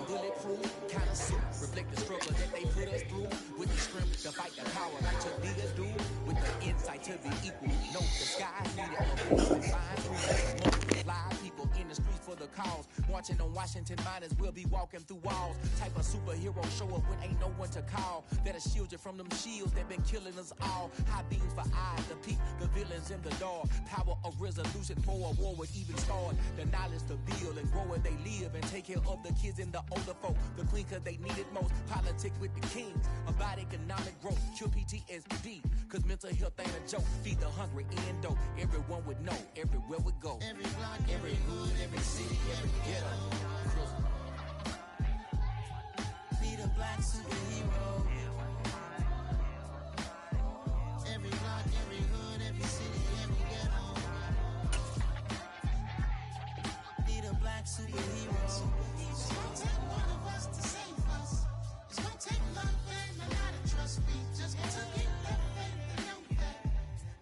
bulletproof, kind of suit, reflect the struggle that they put us through. With the strength to fight the power like your niggas do. With the insight to be equal. No, the sky's needed a voice to find through. Multiply people in the streets for the cause. Marching on Washington miners, we'll be walking through walls. Type of superhero show up when ain't no one to call. That'll shield you from them shields that been killing us all. High beams for eyes to peep the villains in the dark. Power of resolution for a war would even start. The knowledge to build and grow where they live and take care of the kids and the older folk. The queen cause they need it most. Politics with the kings. About economic growth. Cure PTSD. Cause mental health ain't a joke. Feed the hungry and dope. Everyone would know. Everywhere we go. Every block, every hood, every city, every ghetto. Be the black superhero. Every block, every hood, every city, every ghetto. Be the black superhero. It's gonna take one of us to save us. It's gonna take love and a lot of trust. We just got to get that faith and know that.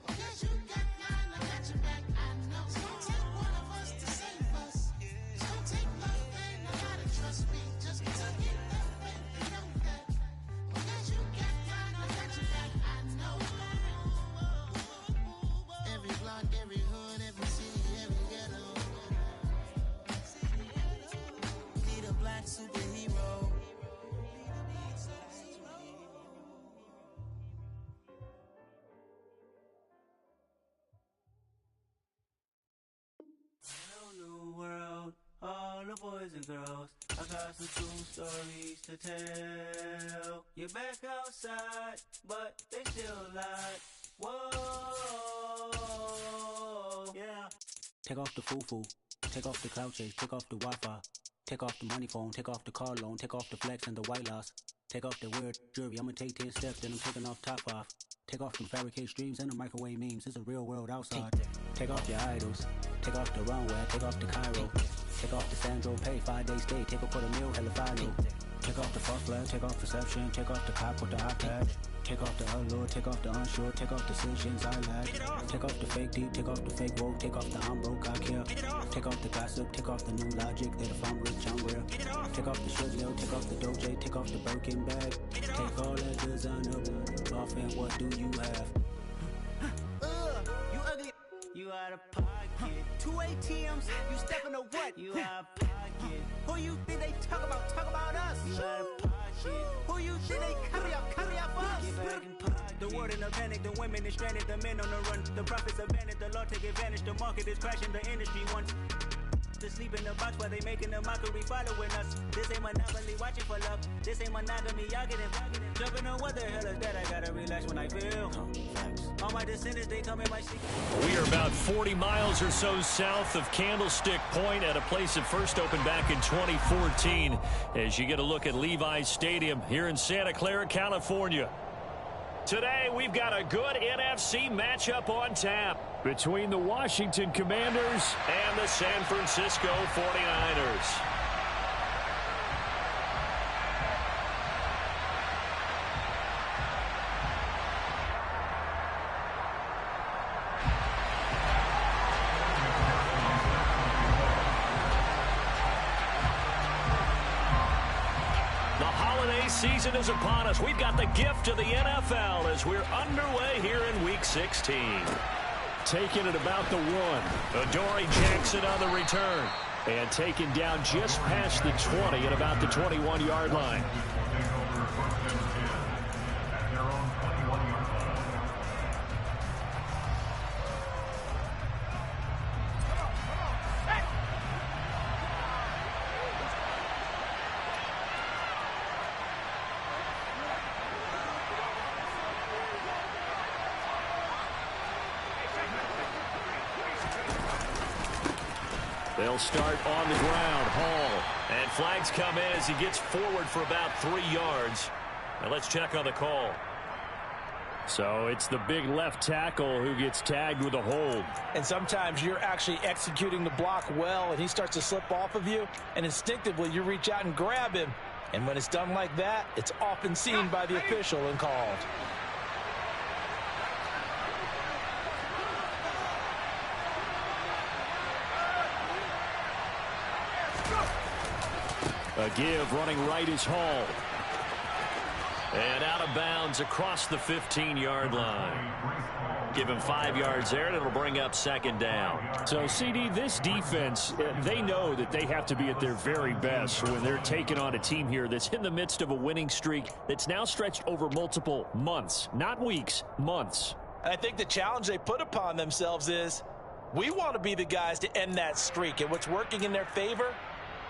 Because you got mine, I got your back, I know. It's gonna take one of us to save us. It's gonna take love and a lot of trust. We just got to get that faith and know that. Because you got mine, I got your back, I know. Every block, every hood, every city, every ghetto. Be the black superhero. Hello, new world, all the boys and girls. I got some true stories to tell. You're back outside, but they still lie. Whoa, yeah. Take off the foo-foo, take off the cloud chase, take off the Wi-Fi. Take off the money phone, take off the car loan, take off the flex and the white loss. Take off the weird jewelry, I'ma take 10 steps, then I'm taking off top off. Take off them fabricate streams and the microwave memes, it's a real world outside. Take off your idols, take off the runway, take off the Cairo. Take off the Sandro pay, 5-day stay, take off for the meal, hella final. Take off the fuck flag, take off perception, take off the cop with the iPad. Take off the allure, take off the unsure, take off decisions I lack. Take off the fake deep, take off the fake woke, take off the I'm broke, I care. Take off the gossip, take off the new logic that if I'm rich, I'm real. Take off the sugar, take off the doje, take off the Birkin bag. Take all that designer off and what do you have? You ugly. You out of pocket. 2 ATMs, you stepping to what? You out of pocket. Who you think they talk about? Talk about us. You out of pocket. Who you think they carry out for us? Get back in pocket. The world in a panic, the women is stranded, the men on the run. The profits abandoned, the law take advantage. The market is crashing, the industry wants to sleep in the box while they making a mockery following us. This ain't monopoly, watching for love. This ain't monogamy, y'all getting jumping on what the hell is that? I gotta relax when I feel. All my descendants, they come in my sleep. We are about 40 miles or so south of Candlestick Point at a place that first opened back in 2014 as you get a look at Levi's Stadium here in Santa Clara, California. Today, we've got a good NFC matchup on tap between the Washington Commanders and the San Francisco 49ers. Season is upon us. We've got the gift of the NFL as we're underway here in Week 16. Taking it about the 1. Adoree Jackson on the return. And taken down just past the 20 at about the 21-yard line. They'll start on the ground. Hall. And flags come in as he gets forward for about 3 yards. Now let's check on the call. So it's the big left tackle who gets tagged with a hold. And sometimes you're actually executing the block well, and he starts to slip off of you, and instinctively you reach out and grab him. And when it's done like that, it's often seen by the official and called. A give running right is Hall. And out of bounds across the 15-yard line. Give him 5 yards there, and it'll bring up second down. So, CD, this defense, they know that they have to be at their very best when they're taking on a team here that's in the midst of a winning streak that's now stretched over multiple months, not weeks, months. And I think the challenge they put upon themselves is we want to be the guys to end that streak. And what's working in their favor?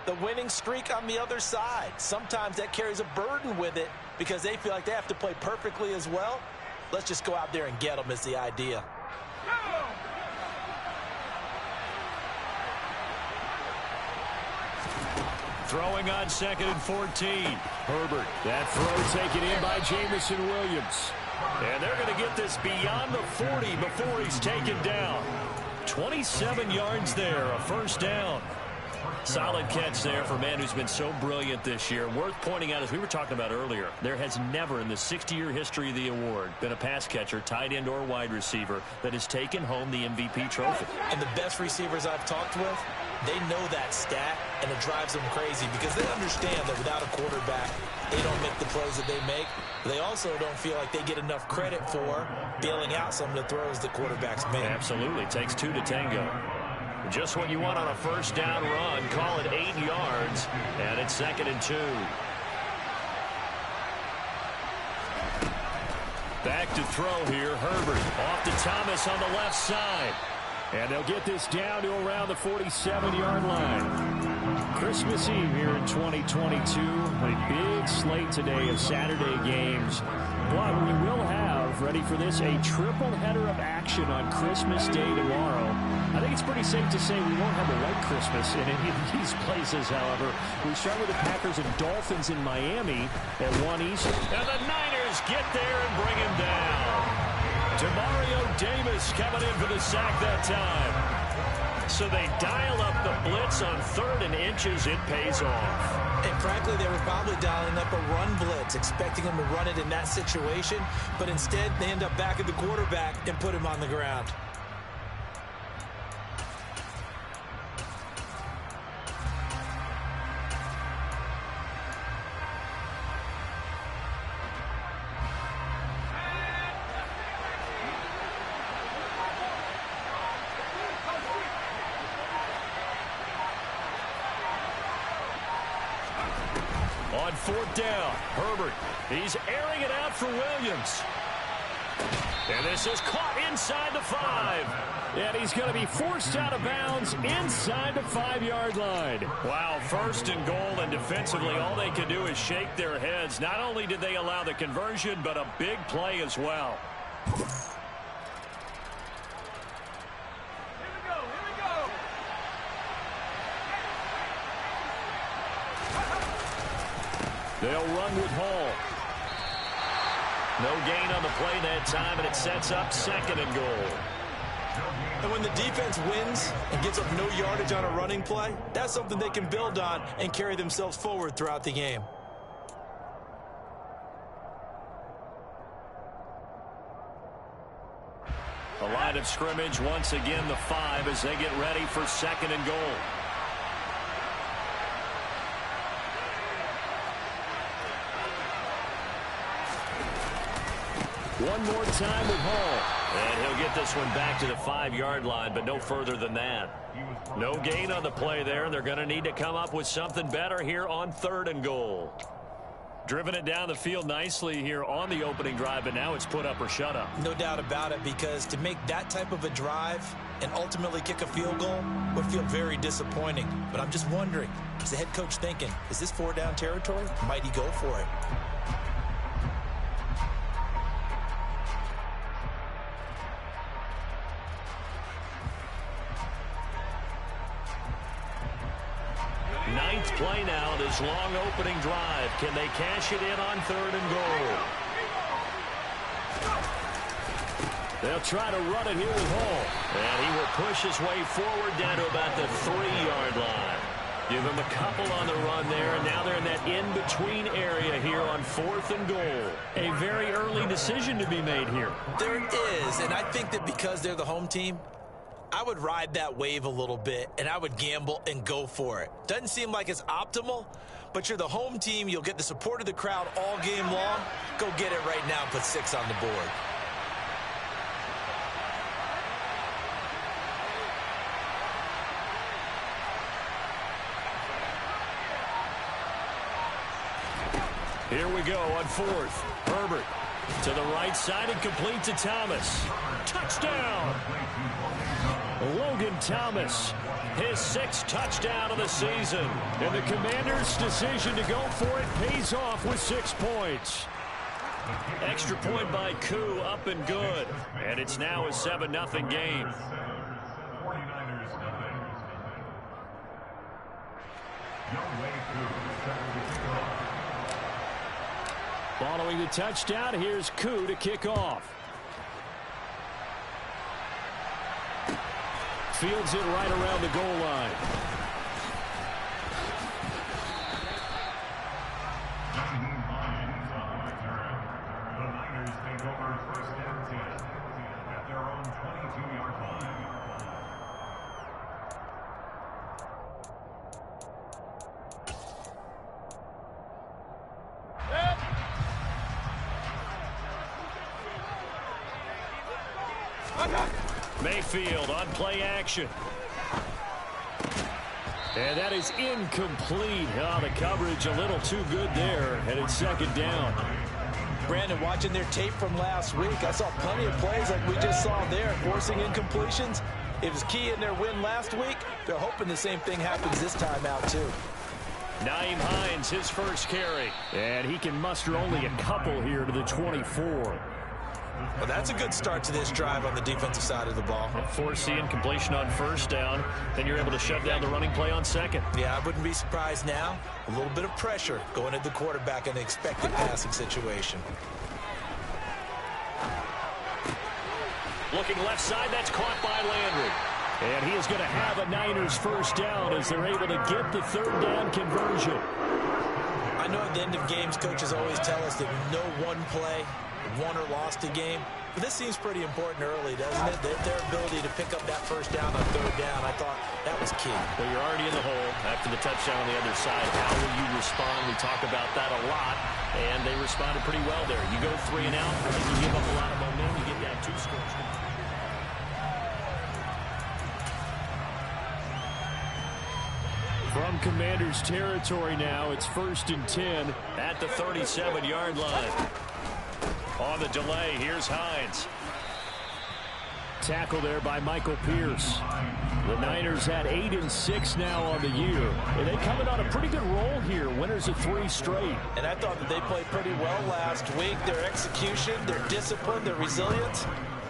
The winning streak on the other side. Sometimes that carries a burden with it because they feel like they have to play perfectly as well. Let's just go out there and get them is the idea. Throwing on 2nd and 14. Herbert. That throw taken in by Jamison Williams. And they're going to get this beyond the 40 before he's taken down. 27 yards there, a first down. Solid catch there for a man who's been so brilliant this year. Worth pointing out, as we were talking about earlier, there has never in the 60-year history of the award been a pass catcher, tight end or wide receiver that has taken home the MVP trophy. And the best receivers I've talked with, they know that stat, and it drives them crazy because they understand that without a quarterback, they don't make the plays that they make. They also don't feel like they get enough credit for bailing out some of the throws the quarterbacks make. Absolutely. Takes two to tango. Just what you want on a first down run. Call it 8 yards, and it's 2nd and 2. Back to throw here. Herbert off to Thomas on the left side. And they'll get this down to around the 47-yard line. Christmas Eve here in 2022. A big slate today of Saturday games. But we will have, ready for this, a triple header of action on Christmas Day tomorrow. I think it's pretty safe to say we won't have a white Christmas in any of these places, however. We start with the Packers and Dolphins in Miami at 1 Eastern. And the Niners get there and bring him down. Demario Davis coming in for the sack that time. So they dial up the blitz on 3rd and inches. It pays off. And frankly, they were probably dialing up a run blitz, expecting him to run it in that situation. But instead, they end up back at the quarterback and put him on the ground. On 4th down, Herbert. He's airing it out for Williams. And this is caught inside the 5. And he's going to be forced out of bounds inside the 5-yard line. Wow, 1st and goal, and defensively all they can do is shake their heads. Not only did they allow the conversion, but a big play as well. They'll run with Hall. No gain on the play that time, and it sets up 2nd and goal. And when the defense wins and gives up no yardage on a running play, that's something they can build on and carry themselves forward throughout the game. The line of scrimmage, once again, the 5 as they get ready for 2nd and goal. One more time with Hall. And he'll get this one back to the 5-yard line, but no further than that. No gain on the play there, and they're going to need to come up with something better here on 3rd and goal. Driven it down the field nicely here on the opening drive, but now it's put up or shut up. No doubt about it, because to make that type of a drive and ultimately kick a field goal would feel very disappointing. But I'm just wondering, is the head coach thinking, is this 4-down territory? Might he go for it? Ninth play now, this long opening drive. Can they cash it in on 3rd and goal? They'll try to run it here with Hall. And he will push his way forward down to about the 3-yard line. Give him a couple on the run there, and now they're in that in-between area here on 4th and goal. A very early decision to be made here. There is, and I think that because they're the home team, I would ride that wave a little bit, and I would gamble and go for it. Doesn't seem like it's optimal, but you're the home team. You'll get the support of the crowd all game long. Go get it right now and put 6 on the board. Here we go on 4th. Herbert to the right side and complete to Thomas. Touchdown! Logan Thomas, his 6th touchdown of the season. And the Commanders' decision to go for it pays off with 6 points. Extra point by Koo, up and good. And it's now a 7-0 game. Following the touchdown, here's Koo to kick off. Fields it right around the goal line. The Niners take over 1st and 10 at their own 22-yard line. Mayfield on play action. And that is incomplete. Oh, the coverage a little too good there, and it's 2nd down. Brandon, watching their tape from last week, I saw plenty of plays like we just saw there, forcing incompletions. It was key in their win last week. They're hoping the same thing happens this time out, too. Nyheim Hines, his first carry. And he can muster only a couple here to the 24. Well, that's a good start to this drive on the defensive side of the ball. Force the incompletion on 1st down. Then you're able to shut down the running play on 2nd. Yeah, I wouldn't be surprised now. A little bit of pressure going at the quarterback in the expected passing situation. Looking left side, that's caught by Landry. And he is going to have a Niners 1st down as they're able to get the 3rd down conversion. I know at the end of games, coaches always tell us that no one play won or lost a game. But this seems pretty important early, doesn't it? Their ability to pick up that 1st down on 3rd down, I thought that was key. Well, you're already in the hole after the touchdown on the other side. How will you respond? We talk about that a lot, and they responded pretty well there. You go 3 and out, and you give up a lot of momentum. You get down 2 scores. From Commanders territory now, it's 1st and 10 at the 37-yard line. On the delay, here's Hines. Tackle there by Michael Pierce. The Niners at 8-6 now on the year. And they coming on a pretty good roll here. Winners of 3 straight. And I thought that they played pretty well last week. Their execution, their discipline, their resilience,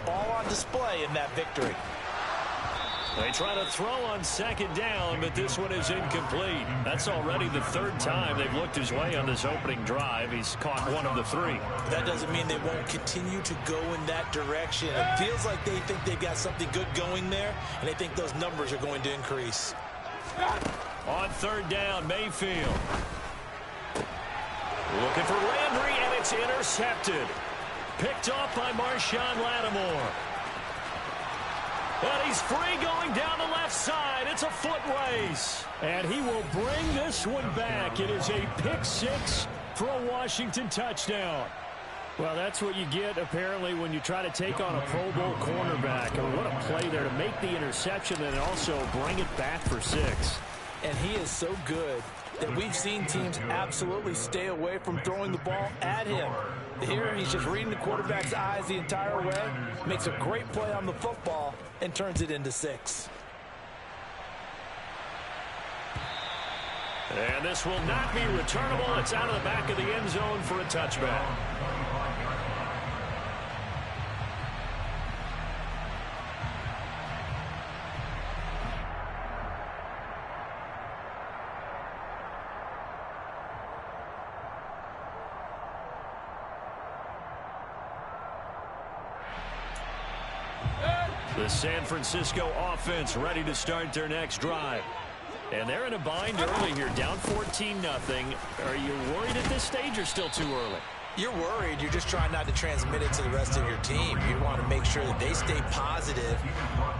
all on display in that victory. They try to throw on 2nd down, but this one is incomplete. That's already the 3rd time they've looked his way on this opening drive. He's caught 1 of the 3. That doesn't mean they won't continue to go in that direction. It feels like they think they've got something good going there, and they think those numbers are going to increase. On 3rd down, Mayfield. Looking for Landry, and it's intercepted. Picked off by Marshawn Lattimore. But he's free going down the left side. It's a foot race. And he will bring this one back. It is a pick-6 for a Washington touchdown. Well, that's what you get, apparently, when you try to take on a Pro Bowl cornerback. And what a play there to make the interception and also bring it back for 6. And he is so good that we've seen teams absolutely stay away from throwing the ball at him. Here, he's just reading the quarterback's eyes the entire way, makes a great play on the football, and turns it into 6. And this will not be returnable. It's out of the back of the end zone for a touchback. The San Francisco offense ready to start their next drive. And they're in a bind early here, down 14-0. Are you worried at this stage or still too early? You're worried. You're just trying not to transmit it to the rest of your team. You want to make sure that they stay positive,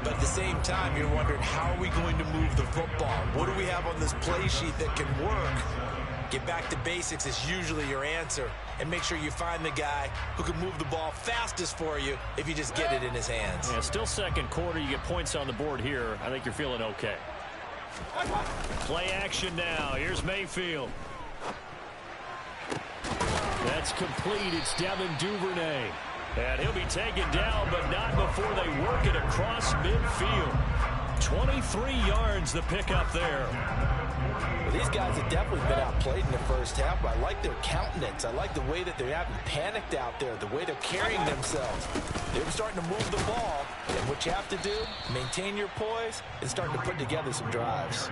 but at the same time, you're wondering, how are we going to move the football? What do we have on this play sheet that can work? Get back to basics is usually your answer, and make sure you find the guy who can move the ball fastest for you if you just get it in his hands. Yeah, still second quarter. You get points on the board here. I think you're feeling okay. Play action now. Here's Mayfield. That's complete. It's Devin Duvernay. And he'll be taken down, but not before they work it across midfield. 23 yards the pickup there. Well, these guys have definitely been outplayed in the first half, but I like their countenance. I like the way that they haven't panicked out there, the way they're carrying themselves. They're starting to move the ball, and what you have to do, maintain your poise and starting to put together some drives.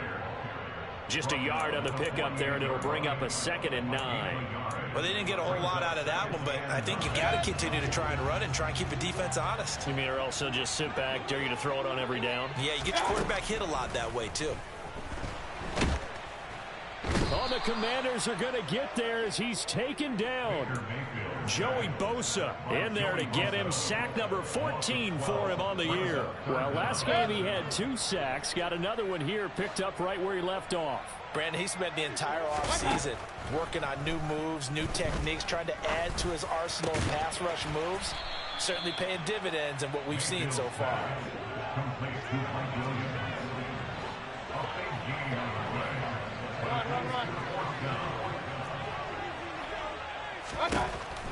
Just a yard on the pickup there, and it'll bring up a 2nd and 9. Well, they didn't get a whole lot out of that one, but I think you got to continue to try and run and try and keep the defense honest. You mean, or else they'll just sit back, dare you to throw it on every down? Yeah, you get your quarterback hit a lot that way, too. Oh, the Commanders are going to get there as he's taken down. Joey Bosa in there to get him. Sack number 14 for him on the year. Well, last game he had 2 sacks. Got another one here, picked up right where he left off. Brandon, he spent the entire offseason working on new moves, new techniques, trying to add to his arsenal of pass rush moves. Certainly paying dividends in what we've seen so far.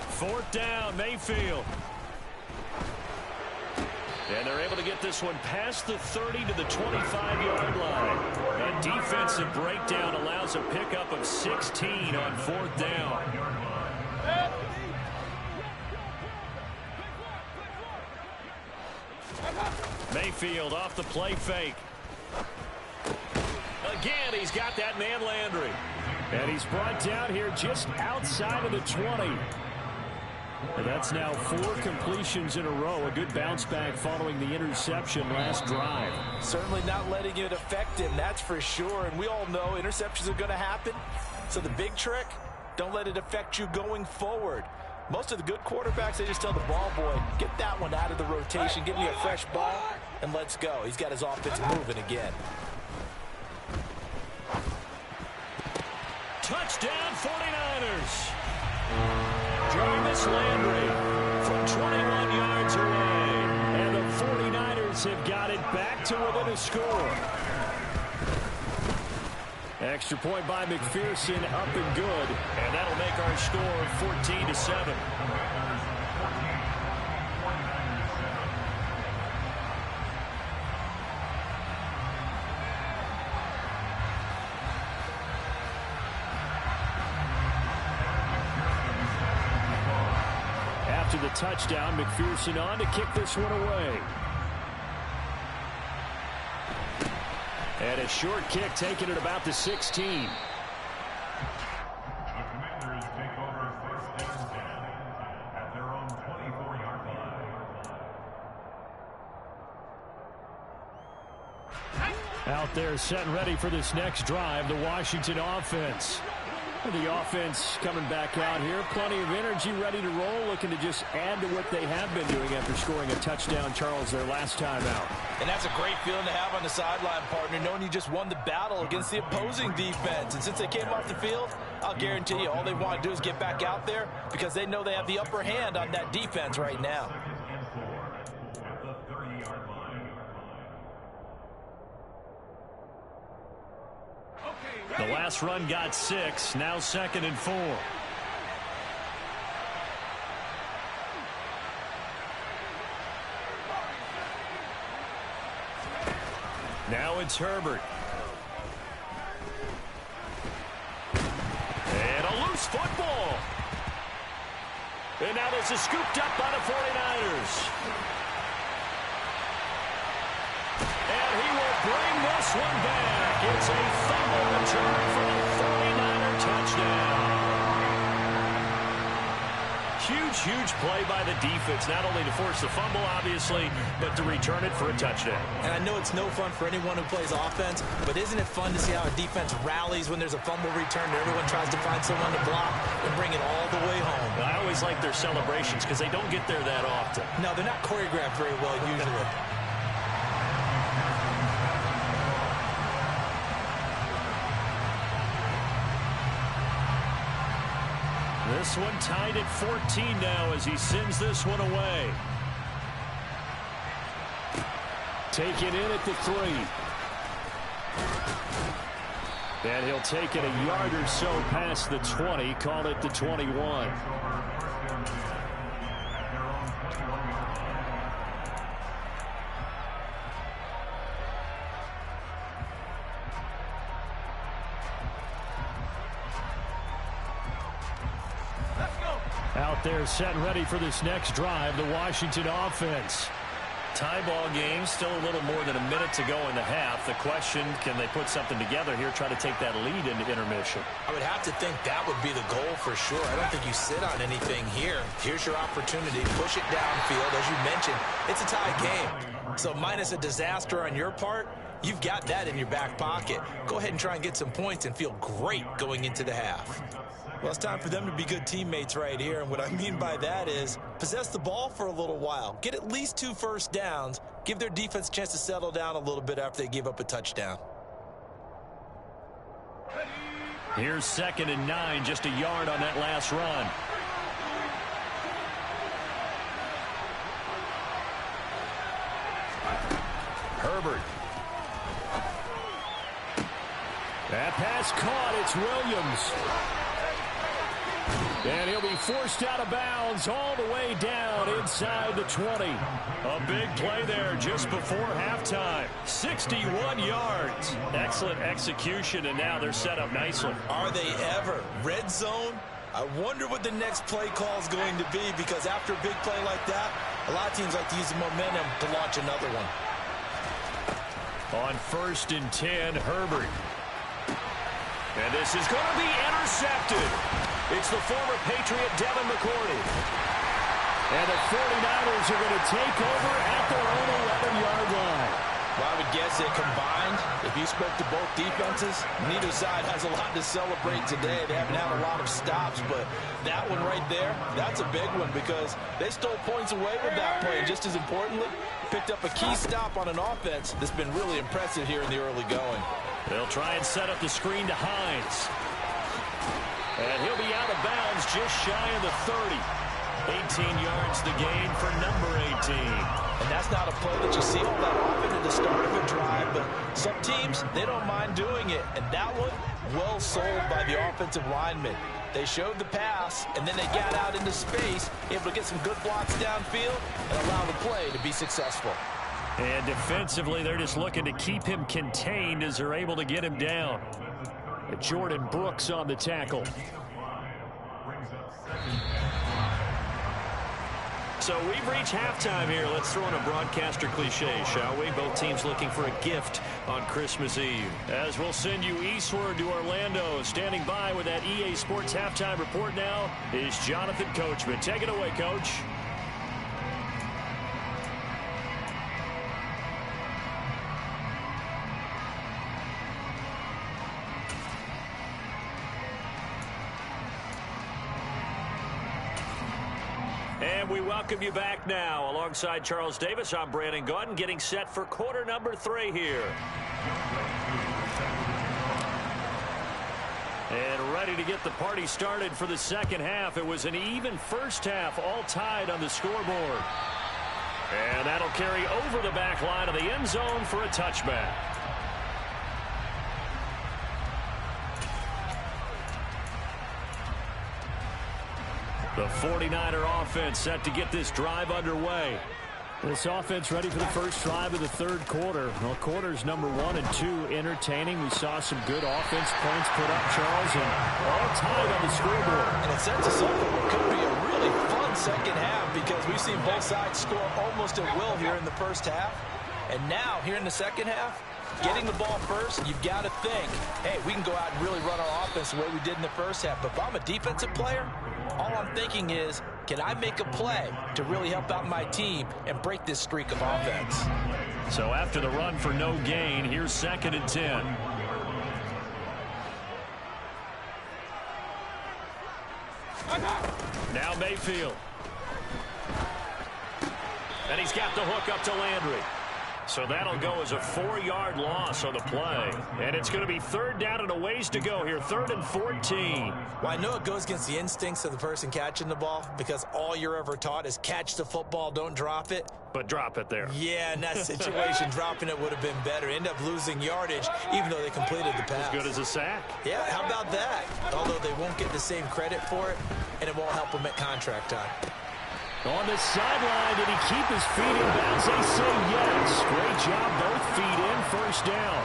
Fourth down, Mayfield. And they're able to get this one past the 30 to the 25-yard line. A defensive breakdown allows a pickup of 16 on 4th down. Mayfield off the play fake. Again, he's got that man Landry. And he's brought down here just outside of the 20. And that's now 4 completions in a row. A good bounce back following the interception last drive. Certainly not letting it affect him, that's for sure. And we all know interceptions are going to happen. So the big trick, don't let it affect you going forward. Most of the good quarterbacks, they just tell the ball boy, get that one out of the rotation, give me a fresh ball, and let's go. He's got his offense moving again. Touchdown 49ers. Jarvis Landry from 21 yards away. And the 49ers have got it back to within a score. Extra point by McPherson, up and good. And that'll make our score 14-7. After the touchdown, McPherson on to kick this one away. And a short kick taken at about the 16. The Commanders take over 1st and 10 at their own 24-yard line. Out there set and ready for this next drive, the Washington offense. The offense coming back out here. Plenty of energy, ready to roll, looking to just add to what they have been doing after scoring a touchdown, Charles, their last time out. And that's a great feeling to have on the sideline, partner, knowing you just won the battle against the opposing defense. And since they came off the field, I'll guarantee you all they want to do is get back out there because they know they have the upper hand on that defense right now. At the 30-yard line. The last run got 6. Now 2nd and 4. Now it's Herbert. And a loose football. And now this is scooped up by the 49ers. And he will bring this one back. It's a fumble return for a 49er touchdown. Huge play by the defense, not only to force the fumble, obviously, but to return it for a touchdown. And I know it's no fun for anyone who plays offense, but isn't it fun to see how a defense rallies when there's a fumble return and everyone tries to find someone to block and bring it all the way home? I always like their celebrations because they don't get there that often. No, they're not choreographed very well usually. This one tied at 14 now as he sends this one away. Taken in at the 3. And he'll take it a yard or so past the 20, call it the 21. Out there set and ready for this next drive, the Washington offense. Tie ball game, still a little more than a minute to go in the half. The question, can they put something together here, try to take that lead into intermission? I would have to think that would be the goal for sure. I don't think you sit on anything here. Here's your opportunity. Push it downfield. As you mentioned, it's a tie game. So minus a disaster on your part, you've got that in your back pocket. Go ahead and try and get some points and feel great going into the half. Well, it's time for them to be good teammates right here, and what I mean by that is possess the ball for a little while. Get at least 2 first downs. Give their defense a chance to settle down a little bit after they give up a touchdown. Here's 2nd and 9, just a yard on that last run. Herbert. That pass caught. It's Williams. And he'll be forced out of bounds all the way down inside the 20. A big play there just before halftime. 61 yards. Excellent execution, and now they're set up nicely. Are they ever? Red zone? I wonder what the next play call is going to be, because after a big play like that, a lot of teams like to use the momentum to launch another one. On 1st and 10, Herbert. And this is going to be intercepted. It's the former Patriot Devin McCourty. And the 49ers are going to take over at their own 11-yard line. Well, I would guess that combined, if you spoke to both defenses, neither side has a lot to celebrate today. They haven't had a lot of stops, but that one right there, that's a big one because they stole points away with that play. And just as importantly, picked up a key stop on an offense that's been really impressive here in the early going. They'll try and set up the screen to Hines. And he'll be out of bounds just shy of the 30. 18 yards the gain for number 18. And that's not a play that you see all that often at the start of a drive, but some teams, they don't mind doing it. And that one, well sold by the offensive lineman. They showed the pass, and then they got out into space, able to get some good blocks downfield and allow the play to be successful. And defensively, they're just looking to keep him contained as they're able to get him down. Jordan Brooks on the tackle. So we've reached halftime here. Let's throw in a broadcaster cliche, shall we? Both teams looking for a gift on Christmas Eve. As we'll send you eastward to Orlando. Standing by with that EA Sports halftime report now is Jonathan Coachman. Take it away, Coach. And we welcome you back now. Alongside Charles Davis, I'm Brandon Gaudin, getting set for quarter number 3 here. And ready to get the party started for the second half. It was an even first half, all tied on the scoreboard. And that'll carry over the back line of the end zone for a touchback. The 49er offense set to get this drive underway. This offense ready for the first drive of the third quarter. Well, quarters number 1 and 2 entertaining. We saw some good offense points put up, Charles, and all tied on the scoreboard. And it sets us up for what could be a really fun second half because we've seen both sides score almost at will here in the first half. And now, here in the second half, getting the ball first, you've got to think, hey, we can go out and really run our offense the way we did in the first half. But if I'm a defensive player, all I'm thinking is, can I make a play to really help out my team and break this streak of offense? So after the run for no gain, here's 2nd and 10. Now Mayfield. And he's got the hook up to Landry. So that'll go as a 4-yard loss on the play. And it's going to be 3rd down and a ways to go here. 3rd and 14. Well, I know it goes against the instincts of the person catching the ball because all you're ever taught is catch the football, don't drop it. But drop it there. Yeah, in that situation, dropping it would have been better. End up losing yardage, even though they completed the pass. As good as a sack. Yeah, how about that? Although they won't get the same credit for it, and it won't help them at contract time. On the sideline, did he keep his feet in bounds? They say yes. Great job, both feet in, 1st down.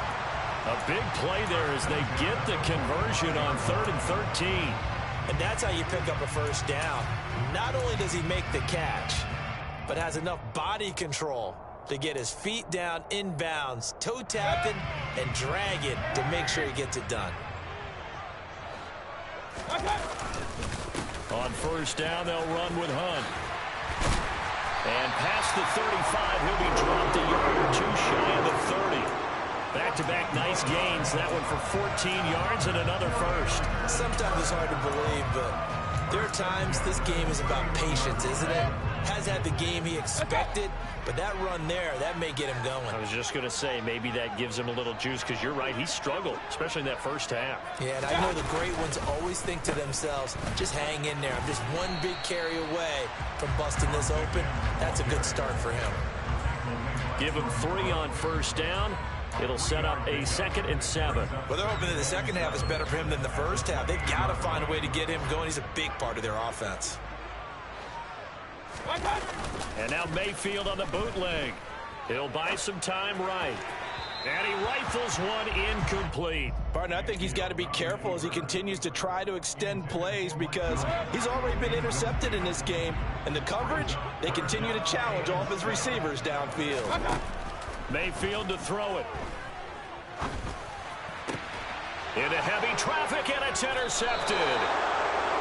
A big play there as they get the conversion on 3rd and 13. And that's how you pick up a 1st down. Not only does he make the catch, but has enough body control to get his feet down inbounds, toe tapping and dragging to make sure he gets it done. On 1st down, they'll run with Hunt. And past the 35, he'll be dropped a yard or 2 shy of the 30. Back-to-back nice gains. That one for 14 yards and another 1st. Sometimes it's hard to believe, but there are times this game is about patience, isn't it? Has had the game he expected, but that run there, that may get him going. I was just going to say, maybe that gives him a little juice because you're right, he struggled, especially in that 1st half. Yeah, and I know the great ones always think to themselves, just hang in there. I'm just one big carry away from busting this open. That's a good start for him. Give him 3 on 1st down. It'll set up a 2nd and 7. Well, they're hoping that the 2nd half is better for him than the 1st half. They've got to find a way to get him going. He's a big part of their offense. And now Mayfield on the bootleg. He'll buy some time right. And he rifles one incomplete. Barton, I think he's got to be careful as he continues to try to extend plays because he's already been intercepted in this game. And the coverage, they continue to challenge all of his receivers downfield. Mayfield to throw it. Into heavy traffic, and it's intercepted.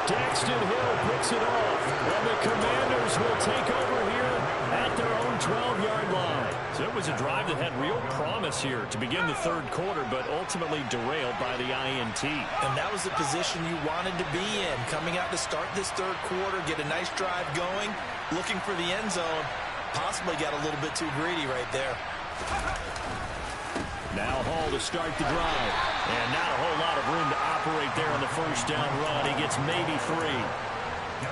Daxton Hill picks it off, and the Commanders will take over here at their own 12-yard line. So it was a drive that had real promise here to begin the 3rd quarter, but ultimately derailed by the INT. And that was the position you wanted to be in, coming out to start this 3rd quarter, get a nice drive going, looking for the end zone. Possibly got a little bit too greedy right there. Now Hall to start the drive. And not a whole lot of room to operate there on the 1st down run. He gets maybe 3.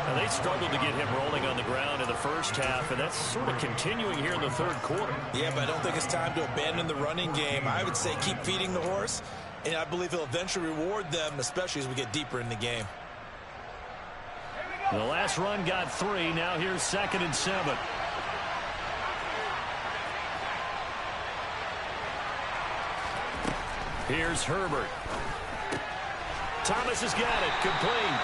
Now they struggled to get him rolling on the ground in the 1st half, and that's sort of continuing here in the 3rd quarter. Yeah, but I don't think it's time to abandon the running game. I would say keep feeding the horse, and I believe he'll eventually reward them, especially as we get deeper in the game. The last run got 3. Now here's 2nd and 7. Here's Herbert. Thomas has got it. Complete.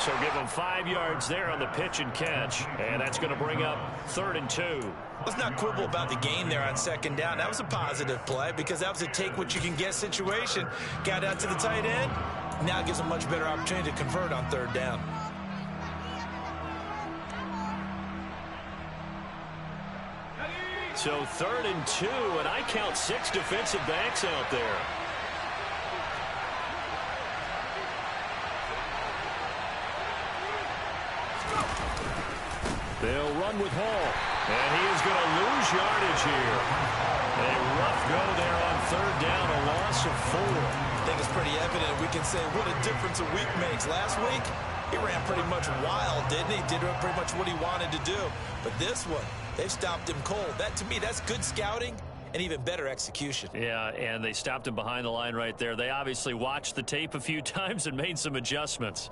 So give him 5 yards there on the pitch and catch. And that's going to bring up 3rd and 2. Let's not quibble about the gain there on 2nd down. That was a positive play because that was a take-what-you-can-get situation. Got out to the tight end. Now it gives a much better opportunity to convert on 3rd down. So 3rd and 2, and I count 6 defensive backs out there. They'll run with Hall, and he is going to lose yardage here. A rough go there on 3rd down, a loss of 4. I think it's pretty evident. We can say what a difference a week makes. Last week, he ran pretty much wild, didn't he? Did pretty much what he wanted to do. But this one, they've stopped him cold. That, to me, that's good scouting and even better execution. Yeah, and they stopped him behind the line right there. They obviously watched the tape a few times and made some adjustments.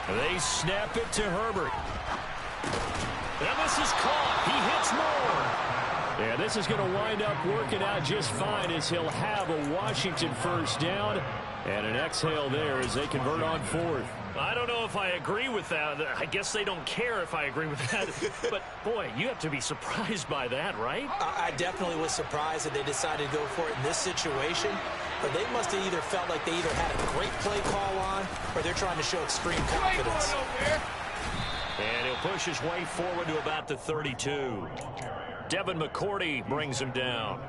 They snap it to Herbert. And this is caught. He hits more. Yeah, this is going to wind up working out just fine as he'll have a Washington 1st down And an exhale there as they convert on fourth. I don't know if I agree with that. I guess they don't care if I agree with that. But, boy, you have to be surprised by that, right? I definitely was surprised that they decided to go for it in this situation. But they must have either felt like they either had a great play call on or they're trying to show extreme confidence. And he'll push his way forward to about the 32. Devin McCourty brings him down.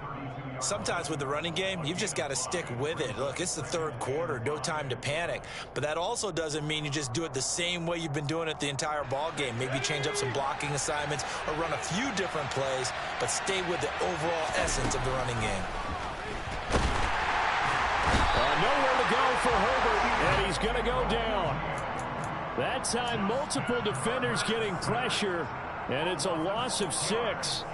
Sometimes with the running game, you've just got to stick with it. Look, it's the third quarter, no time to panic. But that also doesn't mean you just do it the same way you've been doing it the entire ball game. Maybe change up some blocking assignments or run a few different plays, but stay with the overall essence of the running game. Nowhere to go for Herbert, and he's going to go down. That time, multiple defenders getting pressure, and it's a loss of 6.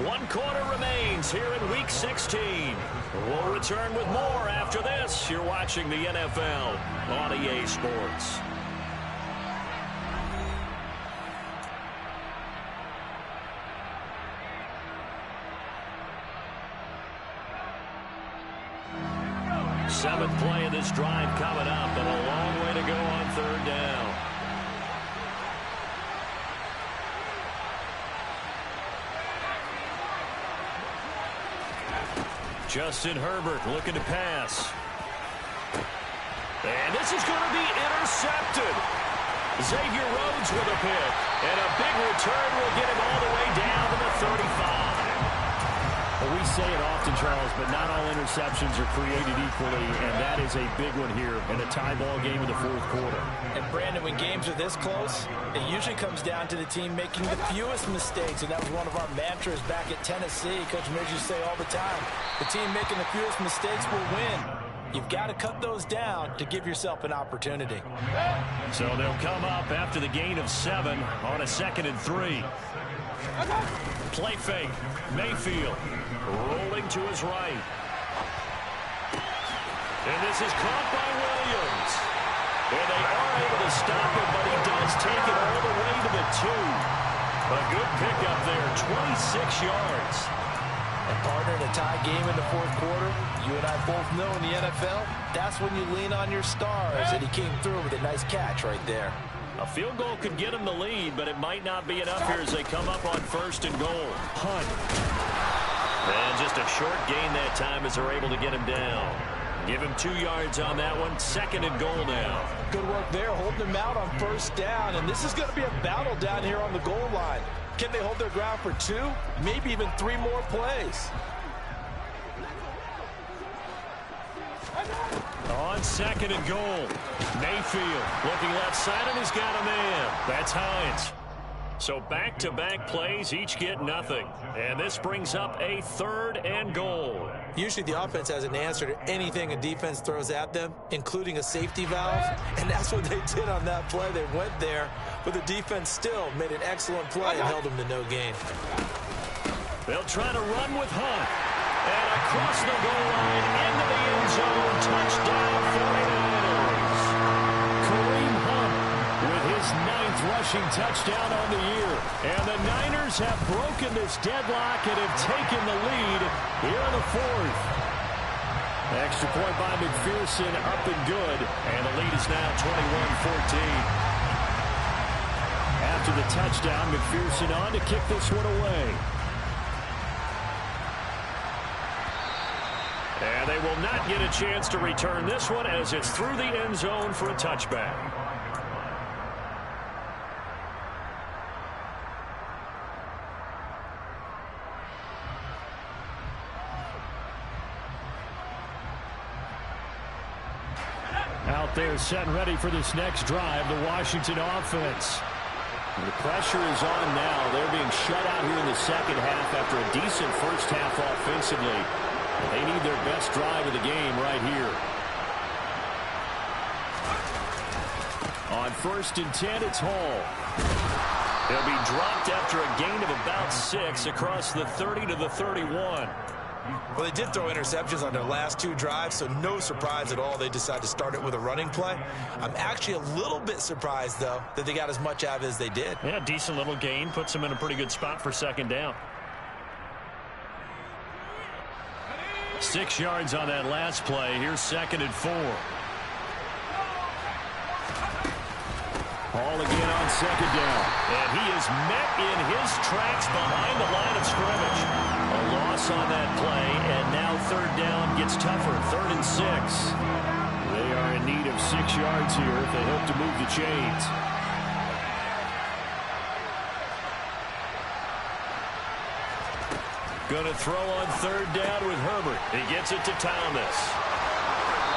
One quarter remains here in Week 16. We'll return with more after this. You're watching the NFL on EA Sports. Seventh play of this drive coming up, and a long way to go on third down. Justin Herbert looking to pass. And this is going to be intercepted. Xavier Rhodes with a pick. And a big return will get him all the way down to the 35. Well, we say it often, Charles, but not all interceptions are created equally, and that is a big one here in a tie ball game in the fourth quarter. And, Brandon, when games are this close, it usually comes down to the team making the fewest mistakes, and that was one of our mantras back at Tennessee. Coach Midge used to say all the time, the team making the fewest mistakes will win. You've got to cut those down to give yourself an opportunity. So they'll come up after the gain of 7 on a 2nd and 3. Play fake. Mayfield rolling to his right. And this is caught by Williams. And they are able to stop him, but he does take it all the way to the 2. A good pickup there, 26 yards. And partner, in a tie game in the fourth quarter, you and I both know in the NFL, that's when you lean on your stars, and he came through with a nice catch right there. A field goal could get him the lead, but it might not be enough here as they come up on 1st and goal. Hunt. And just a short gain that time as they're able to get him down. Give him 2 yards on that one. 2nd and goal now. Good work there, holding him out on 1st down, and this is going to be a battle down here on the goal line. Can they hold their ground for 2, maybe even 3 more plays? On 2nd and goal. Mayfield looking left side, and he's got a man. That's Hines. So back-to-back plays, each get nothing. And this brings up a 3rd and goal. Usually the offense has an answer to anything a defense throws at them, including a safety valve. And that's what they did on that play. They went there, but the defense still made an excellent play and held them to no gain. They'll try to run with Hunt. And across the goal line, into the end zone, touchdown 49ers. Kareem Hunt with his 9th rushing touchdown on the year. And the Niners have broken this deadlock and have taken the lead here in the 4th. Extra point by McPherson, up and good. And the lead is now 21-14. After the touchdown, McPherson on to kick this one away. And they will not get a chance to return this one as it's through the end zone for a touchback. Out there set and ready for this next drive, the Washington offense. The pressure is on now. They're being shut out here in the second half after a decent first half offensively. They need their best drive of the game right here. On 1st and 10, it's Hall. They'll be dropped after a gain of about 6 across the 30 to the 31. Well, they did throw interceptions on their last 2 drives, so no surprise at all they decided to start it with a running play. I'm actually a little bit surprised, though, that they got as much out of it as they did. Yeah, decent little gain. Puts them in a pretty good spot for second down. 6 yards on that last play. Here's 2nd and 4. Ball again on 2nd down. And he is met in his tracks behind the line of scrimmage. A loss on that play, and now 3rd down gets tougher. 3rd and 6. They are in need of 6 yards here if they hope to move the chains. Going to throw on 3rd down with Herbert. He gets it to Thomas.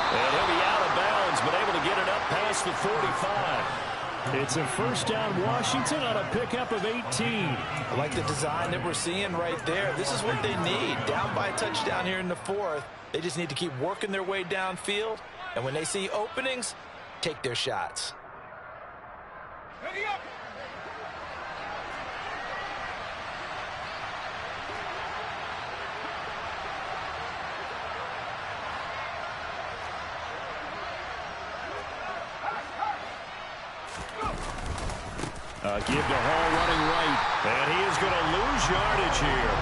And he'll be out of bounds, but able to get it up past the 45. It's a 1st down Washington on a pickup of 18. I like the design that we're seeing right there. This is what they need. Down by a touchdown here in the 4th. They just need to keep working their way downfield. And when they see openings, take their shots. Ready up. Give to Hall running right. And he is going to lose yardage here.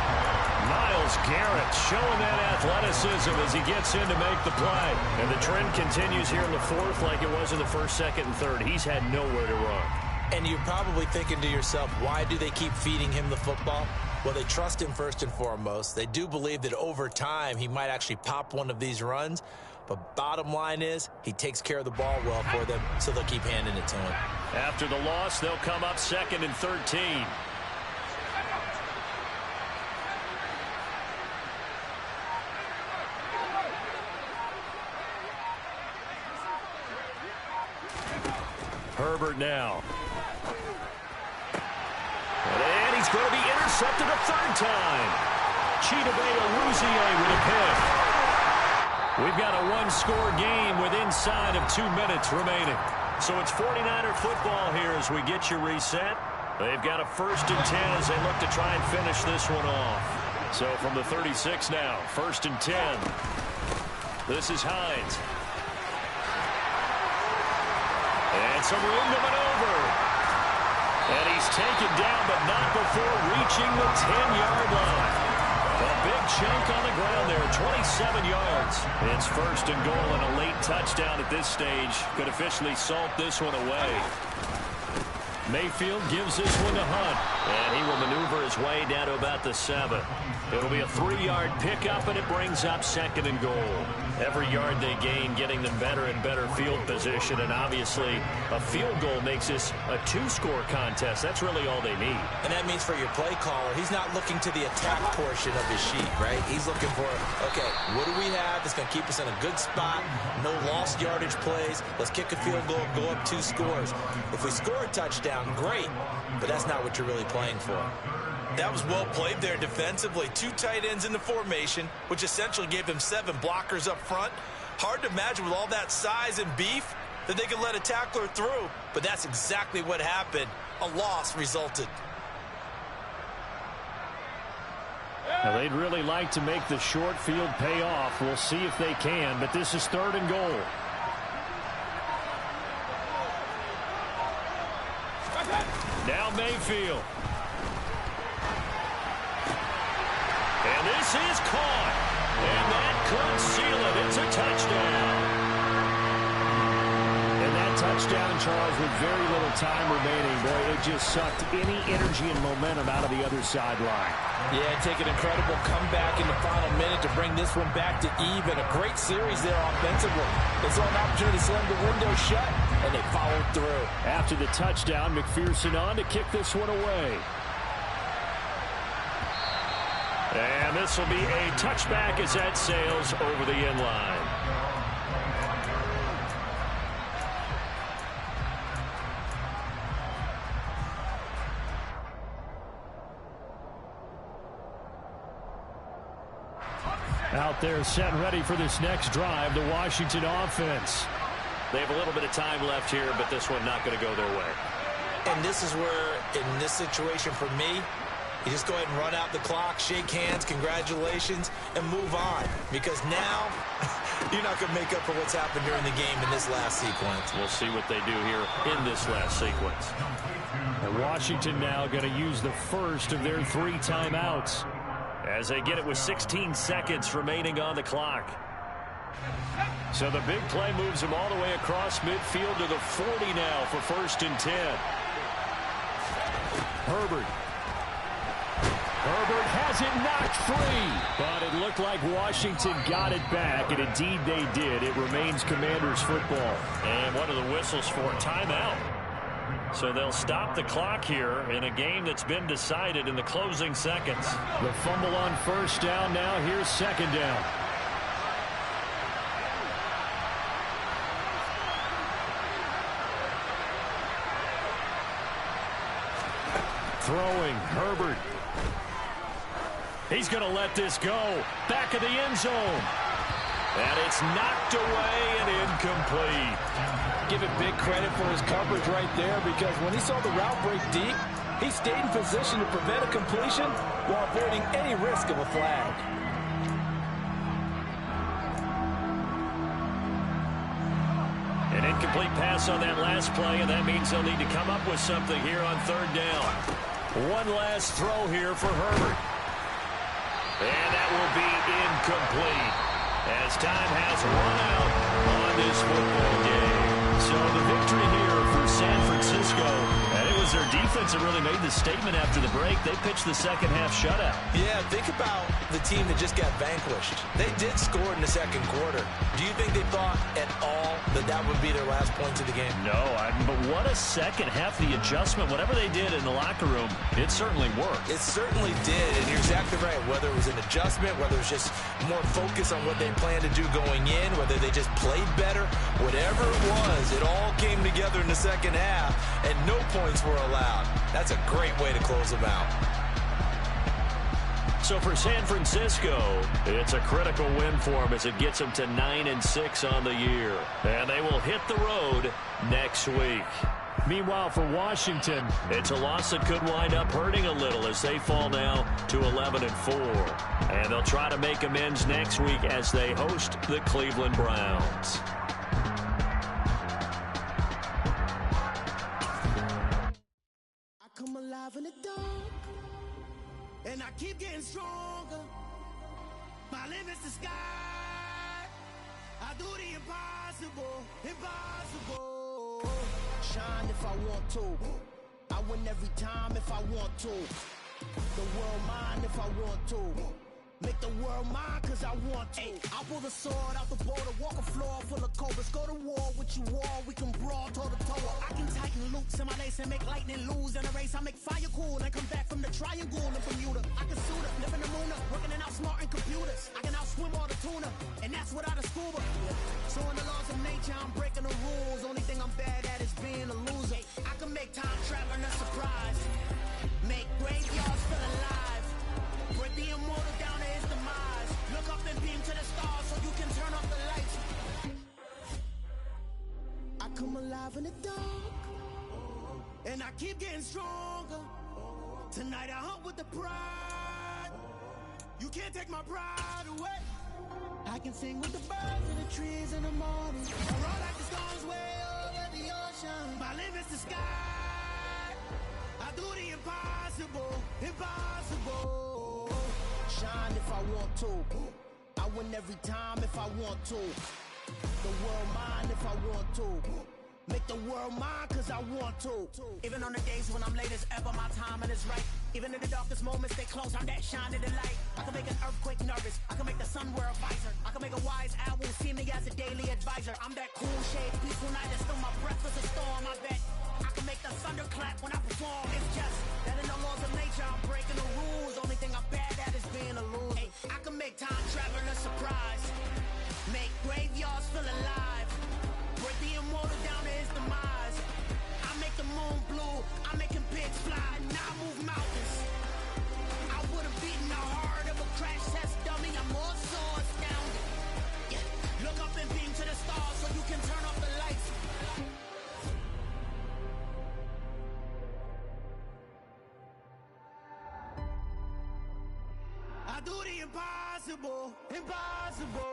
Myles Garrett showing that athleticism as he gets in to make the play. And the trend continues here in the 4th like it was in the 1st, 2nd, and 3rd. He's had nowhere to run. And you're probably thinking to yourself, why do they keep feeding him the football? Well, they trust him first and foremost. They do believe that over time he might actually pop one of these runs. But bottom line is he takes care of the ball well for them, so they'll keep handing it to him. After the loss, they'll come up 2nd and 13. Herbert now. And he's going to be intercepted a 3rd time. Chidobe Awuzie with a pick. We've got a 1-score game with inside of 2 minutes remaining. So it's 49er football here as we get you reset. They've got a 1st and 10 as they look to try and finish this one off. So from the 36 now, 1st and 10. This is Hines. And some room to maneuver. And he's taken down, but not before reaching the 10-yard line. A big chunk on the ground there, 27 yards. It's 1st and goal and a late touchdown at this stage. Could officially salt this one away. Mayfield gives this one to Hunt. And he will maneuver his way down to about the 7. It'll be a 3-yard pickup, and it brings up 2nd and goal. Every yard they gain, getting them better and better field position. And obviously, a field goal makes this a 2-score contest. That's really all they need. And that means for your play caller, he's not looking to the attack portion of his sheet, right? He's looking for, okay, what do we have that's going to keep us in a good spot? No lost yardage plays. Let's kick a field goal, go up 2 scores. If we score a touchdown, great. But that's not what you're really playing for. That was well played there defensively. 2 tight ends in the formation, which essentially gave them 7 blockers up front. Hard to imagine with all that size and beef that they could let a tackler through. But that's exactly what happened. A loss resulted. Now, they'd really like to make the short field pay off. We'll see if they can, but this is 3rd and goal. Now Mayfield. And this is caught. And that could seal it. It's a touchdown. And that touchdown, Charles, with very little time remaining. Boy, it just sucked any energy and momentum out of the other sideline. Yeah, take an incredible comeback in the final minute to bring this one back to even. A great series there offensively. They saw an opportunity to slam the window shut, and they followed through. After the touchdown, McPherson on to kick this one away. And this will be a touchback as that sails over the end line. Out there set and ready for this next drive, the Washington offense. They have a little bit of time left here, but this one not going to go their way. And this is where, in this situation for me, You just go ahead and run out the clock, shake hands, congratulations, and move on. Because now, you're not going to make up for what's happened during the game in this last sequence. We'll see what they do here in this last sequence. And Washington now going to use the first of their 3 timeouts, as they get it with 16 seconds remaining on the clock. So the big play moves them all the way across midfield to the 40 now for 1st and 10. Herbert has it knocked free, but it looked like Washington got it back, and indeed they did. It remains Commanders football. And what are the whistles for? Timeout. So they'll stop the clock here in a game that's been decided in the closing seconds. The fumble on 1st down now. Here's 2nd down. Throwing, Herbert. He's going to let this go. Back of the end zone. And it's knocked away and incomplete. Give it big credit for his coverage right there, because when he saw the route break deep, he stayed in position to prevent a completion while avoiding any risk of a flag. An incomplete pass on that last play, and that means they'll need to come up with something here on 3rd down. One last throw here for Herbert. And that will be incomplete as time has run out on this football game. So the victory here for San Francisco, and it was their defense that really made the statement after the break. They pitched the second-half shutout. Yeah, think about the team that just got vanquished. They did score in the 2nd quarter. Do you think they thought at all that that would be their last points of the game? No, but what a second half. The adjustment, whatever they did in the locker room, it certainly worked. It certainly did, and you're exactly right. Whether it was an adjustment, whether it was just more focus on what they planned to do going in, whether they just played better, whatever it was, it all came together in the 2nd half, and no points were allowed. That's a great way to close them out. So for San Francisco, it's a critical win for them as it gets them to 9-6 on the year. And they will hit the road next week. Meanwhile, for Washington, it's a loss that could wind up hurting a little as they fall now to 11-4. And they'll try to make amends next week as they host the Cleveland Browns. I come alive in the dark, and I keep getting stronger. My limit's the sky. I do the impossible, impossible. Shine if I want to. I win every time if I want to. The world mine if I want to. Make the world mine cause I want to. I pull the sword out the border, walk a floor full of cobras. Go to war with you all, we can brawl toe to toe. I can tighten loops in my lace and make lightning lose in a race. I make fire cool and come back from the triangle in Bermuda. I can suit up, live in the moon up, working and outsmarting computers. I can outswim all the tuna, and that's without a scuba. So in the laws of nature, I'm breaking the rules. Only thing I'm bad at is being a loser. I can make time traveling a surprise. Make graveyards feel alive. Break the immortal down to his demise. Look up and beam to the stars so you can turn off the lights. I come alive in the dark, and I keep getting stronger. Tonight I hunt with the pride. You can't take my pride away. I can sing with the birds and the trees in the morning. I roll like the storms way over the ocean. My limit's the sky. I do the impossible, impossible. Shine if I want to. I win every time if I want to. The world mine if I want to. Make the world mine cause I want to. Even on the days when I'm late as ever, my timing is right. Even in the darkest moments, stay close, I'm that shining the light. I can make an earthquake nervous, I can make the sun wear a visor. I can make a wise owl see me as a daily advisor. I'm that cool shade, peaceful night, and still my breath is a storm, I bet. I can make the thunder clap when I perform. It's just that in the laws of nature, I'm breaking the rules. Only thing I'm bad at is being a loser. I can make time traveling a surprise. Make graveyards feel alive. Break the immortal down to his demise. I make the moon blue. I'm making pigs fly. Now I move mountains. I would have beaten the heart of a crash test dummy. I'm more so astounded. Yeah. Look up and beam to the stars so you can turn. impossible, impossible.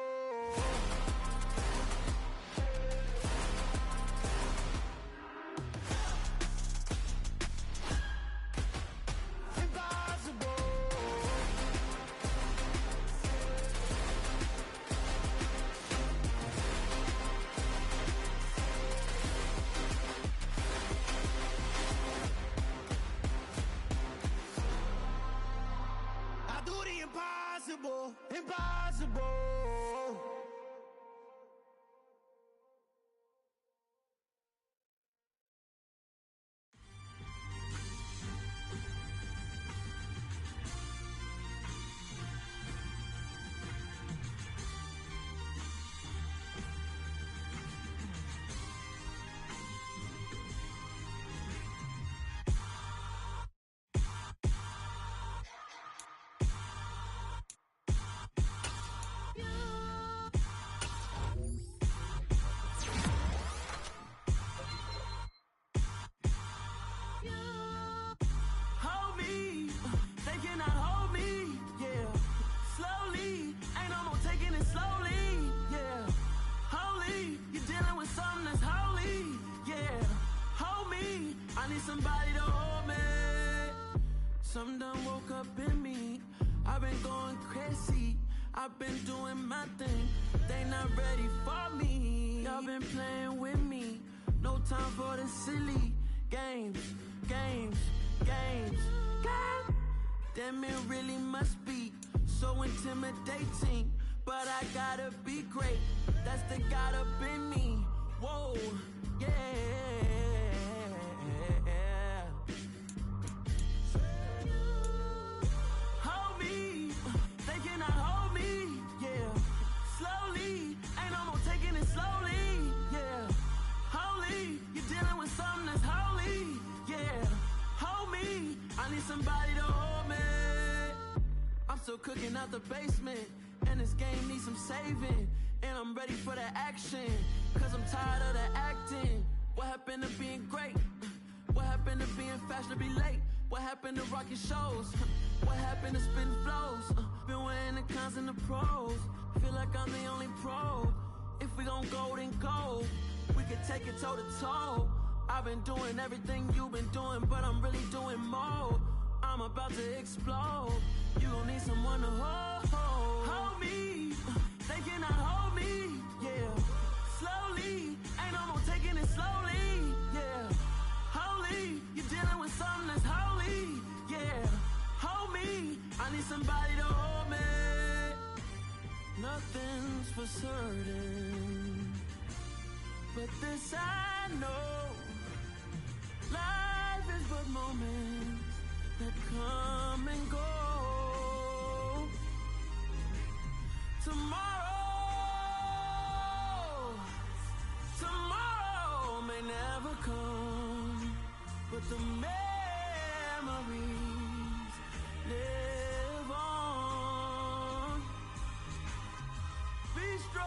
Impossible, impossible. Somebody to hold me. Some done woke up in me. I've been going crazy. I've been doing my thing. They not ready for me. Y'all been playing with me. No time for the silly games, games, games, games. Damn, it really must be so intimidating. But I gotta be great. That's the God up in me. Whoa, yeah. Somebody to hold me. I'm still cooking out the basement, and this game needs some saving. And I'm ready for the action, cause I'm tired of the acting. What happened to being great? What happened to being fashionably late? What happened to rocking shows? What happened to spitting flows? Been wearing the cons and the pros. Feel like I'm the only pro. If we gon' go, then go. We could take it toe to toe. I've been doing everything you've been doing, but I'm really doing more. I'm about to explode. You gon' need someone to hold me. They cannot hold me, yeah. Slowly, ain't no more taking it slowly, yeah. Holy, you're dealing with something that's holy, yeah. Hold me, I need somebody to hold me. Nothing's for certain, but this I know. Life is but moments that come and go. Tomorrow may never come, but the memories live on. Be strong,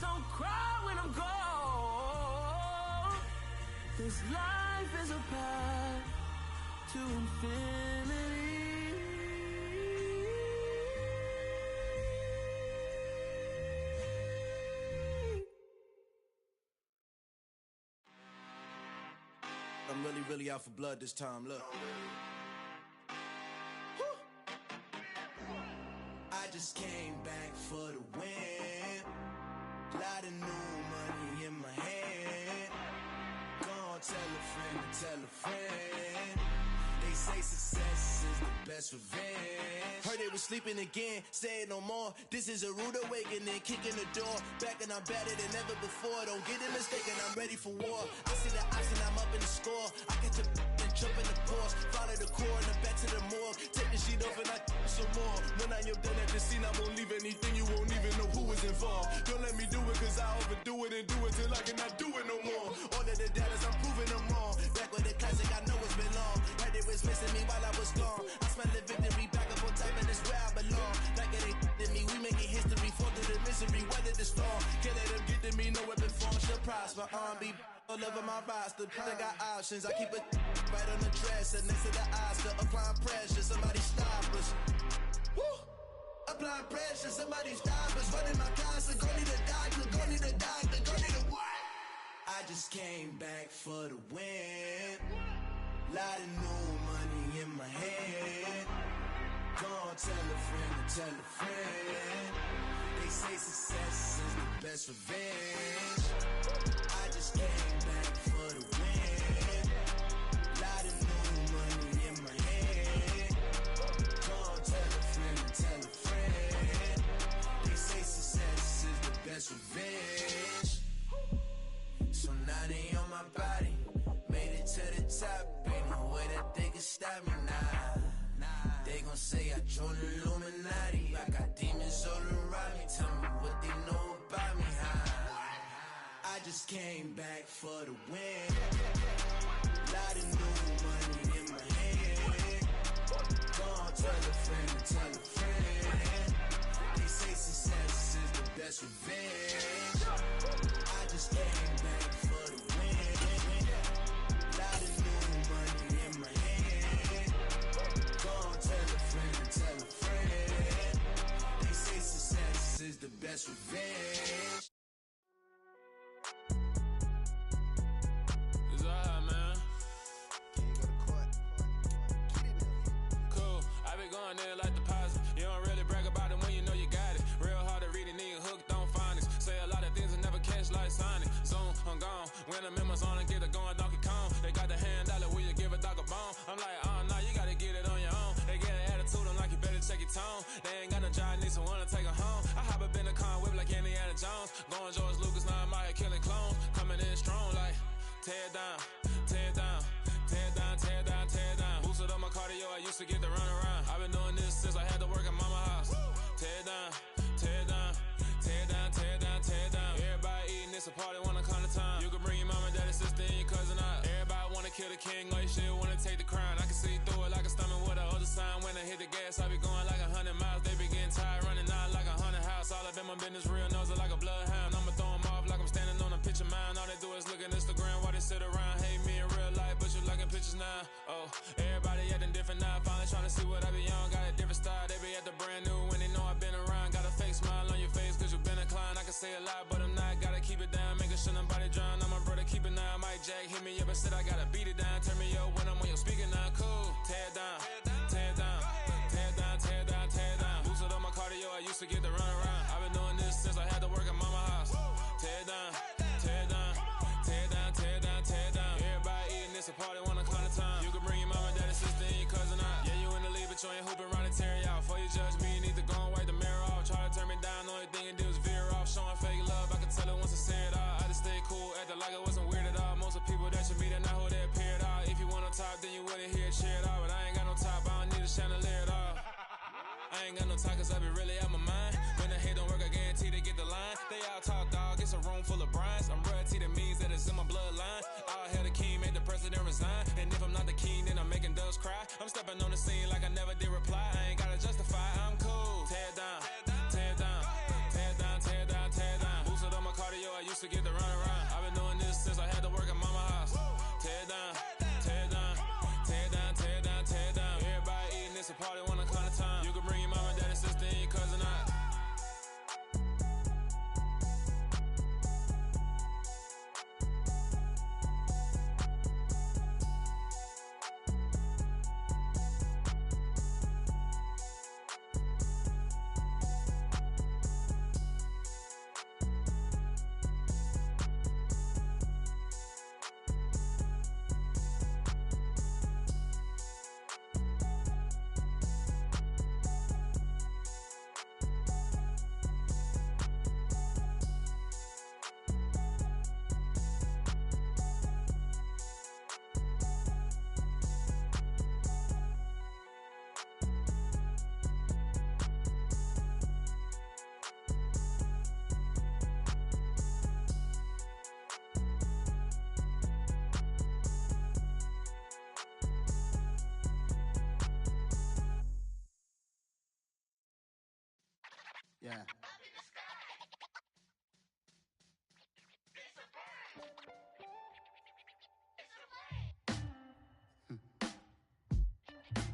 don't cry when I'm gone. This life is a path to infinity. I'm really out for blood this time, look. Woo. I just came back for the win. Lot of new money in my hand. Gonna tell a friend to tell a friend. They say success is the best revenge. Heard they was sleeping again, say it no more. This is a rude awakening, kicking the door. Back and I'm better than ever before. Don't get it mistaken, I'm ready for war. I see the option, I'm up in the score. I catch a and jump in the course. Follow the core and the back to the morgue. Take the sheet off and I some more. When I am done at the scene, I won't leave anything. You won't even know who is involved. Don't let me do it, cause I overdo it and do it till I cannot do it no more. All of the doubters, I'm proving them wrong. Back with the classic, I know it's been long. Heard it was missing me while I was gone. I smell the victory back up on top, and it's where I belong. Like it ain't to me, we making history. Fall through the misery, weather the storm. Can't let them get to me, no weapon form shall prosper. Be all over my roster, I got options. I keep it right on the dresser, next to the Oscar. Applying pressure. pressure, somebody stop us. Woo! Apply pressure, somebody stop us. Running my closet, go need a doctor, go need a doctor, go need a what? I just came back for the win. Lot of new money in my hand. Go on, tell a friend. They say success is the best revenge. I just came back for the win. Lot of new money in my hand. Go on, tell a friend. They say success is the best revenge. So now they on my body. Made it to the top. Ain't no way that they can stop me now. They gon' say I joined the Illuminati. I got demons all around me. Tell me what they know about me, huh? I just came back for the win. Lot of new money in my hand. Go on, tell a friend. They say success is the best revenge. I just came back for the win. Lot of new money in my hand. Go on, tell a friend. They say success is the best revenge. It's alright, man. Cool, I be going there like deposit. You don't really brag about it when you know you got it. Real hard to read a nigga hooked on phonics. Say a lot of things and never catch like Sonic. Zoom, I'm gone. When I'm in my zone and get it going Donkey Kong. They got the hand dollar, will you give a dog a bone? I'm like, oh no, you gotta get it on your own. They get an attitude, I'm like, you better check your tone. They ain't got no job, need someone to take her home. I hop up in the car, whip like Indiana Jones. Going George Lucas, now I'm out here killing clones. Coming in strong like, tear down, tear down, tear down, tear down, tear down. Boosted up my cardio, I used to get to run around. I've been doing this since I had to work at mama house. Tear down, tear down, tear down, tear down, tear down. Everybody eating, it's a party, wanna come to time. You can bring your mama, daddy, sister, and your cousin out. Everybody wanna kill the king, or you shit wanna take the crown. I can see through it like a stomach with a other sign. When I hit the gas, I be going like 100 miles. They be getting tired, running out like 100 house. All up in my business, real nose like a bloodhound. I'ma throw 'em off like I'm standing on a picture mound. All they do is look at Instagram while they sit around. Hate me in real life, but you liking pictures now. Oh, everybody acting different now. Finally trying to see what I be on. Got a different style, they be at the brand new when they know I've been around. Got a fake smile on your face cause you been inclined. I can say a lot, but I'm not. Gotta keep it down, making sure nobody drown. I'm my brother, keep it now. Mike Jack hit me up and said I gotta beat it down. Turn me up when I'm on your speaker now. Cool, tear down, tear down, tear down, tear down, tear down. Boosted up my cardio, I used to get to run around. I've been doing this since I had to work at mama house. Tear down, tear down, tear down, tear down, tear down. Everybody eating, it's a party, wanna come to time. You can bring your mama, daddy, sister, and your cousin out. Yeah, you in the league, but you ain't hooping around and tear you out. Before you judge me, you need to go and wipe the mirror off. Try to turn me down, the only thing it do is veer off. Showing fake love, I can tell it once I say it all. I just stay cool, acting like it wasn't weird at all. Most of the people that you meet are not who they appear at all. If you want on top, then you wouldn't hear it cheer at all. But I ain't got no top, I don't need a chandelier at all. I ain't got no talk cause I be really out my mind. When the hate don't work, I guarantee they get the line. They all talk dog, it's a room full of brinds. I'm royalty, that means that it's in my bloodline. All hail the king, made the president resign. And if I'm not the king, then I'm making doves cry. I'm stepping on the scene like I never did reply. I ain't gotta justify, I'm cool. Tear down, tear down, tear down, tear down, tear down. Boosted up my cardio, I used to get to run around. I've been doing this since I had to work at mama house. Tear down, tear down, tear down, tear down, tear down. Everybody eating, it's a party, wanna come to time. You can bring your mama, daddy, sister, and your cousin out. Yeah.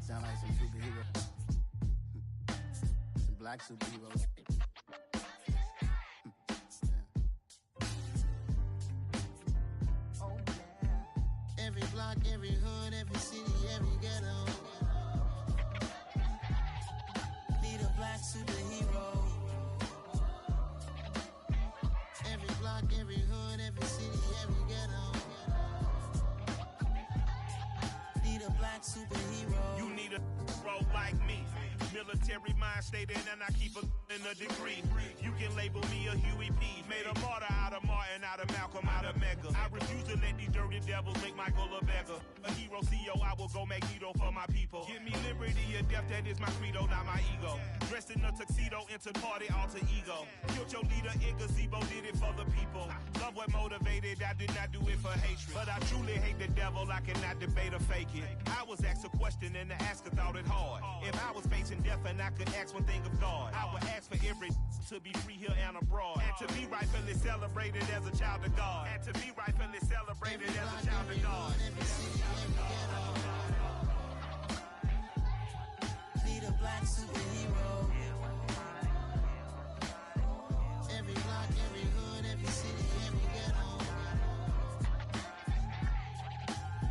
Sound like some superhero. Some black superheroes. Oh, yeah. Every block, every hood, every city, every ghetto. Need a black superhero. Every block, every hood, every city, every ghetto. Need a black superhero. You need a role like me. Military mind stated, and I keep in a degree. You can label me a Huey P. Made a martyr out of Martin, out of Malcolm, out of Mega. I refuse to let these dirty devils make Michael a beggar. A hero CEO, I will go Magneto for my people. Give me liberty or death, that is my credo, not my ego. Dressed in a tuxedo, into party, alter ego. Killed your leader in gazebo, did it for the people. Love what motivated, I did not do it for hatred. But I truly hate the devil, I cannot debate or fake it. I was asked a question and the asker thought it hard. If I was facing death and I could ask one thing of God, I would ask for every to be free here and abroad, and to be rightfully celebrated as a child of God, and to be rightfully celebrated as a child of God. Need a black superhero. Every block, every hood, every city, every ghetto.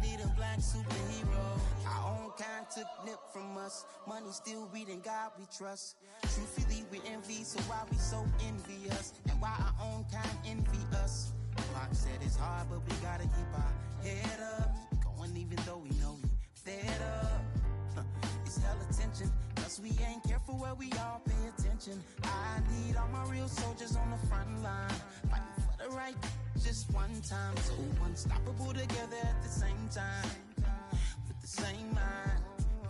Need a black superhero. Our own kind took nip from us. Money still reading God we trust. Truthfully we envy, so why we so envious? And why our own kind envy us? Pac said it's hard, but we gotta keep our head up. Going even though we know we fed up. It's hell attention, cause we ain't careful where we all pay attention. I need all my real soldiers on the front line, fighting for the right just one time. So unstoppable together at the same time, with the same mind.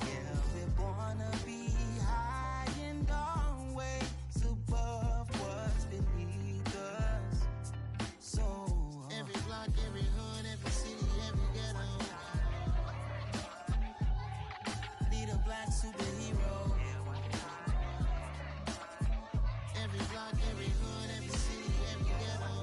Yeah, we're born to be high and always above what's beneath us. So every block, every hood, every city, every ghetto. Need a black superhero. Every block, every hood, every city, every ghetto.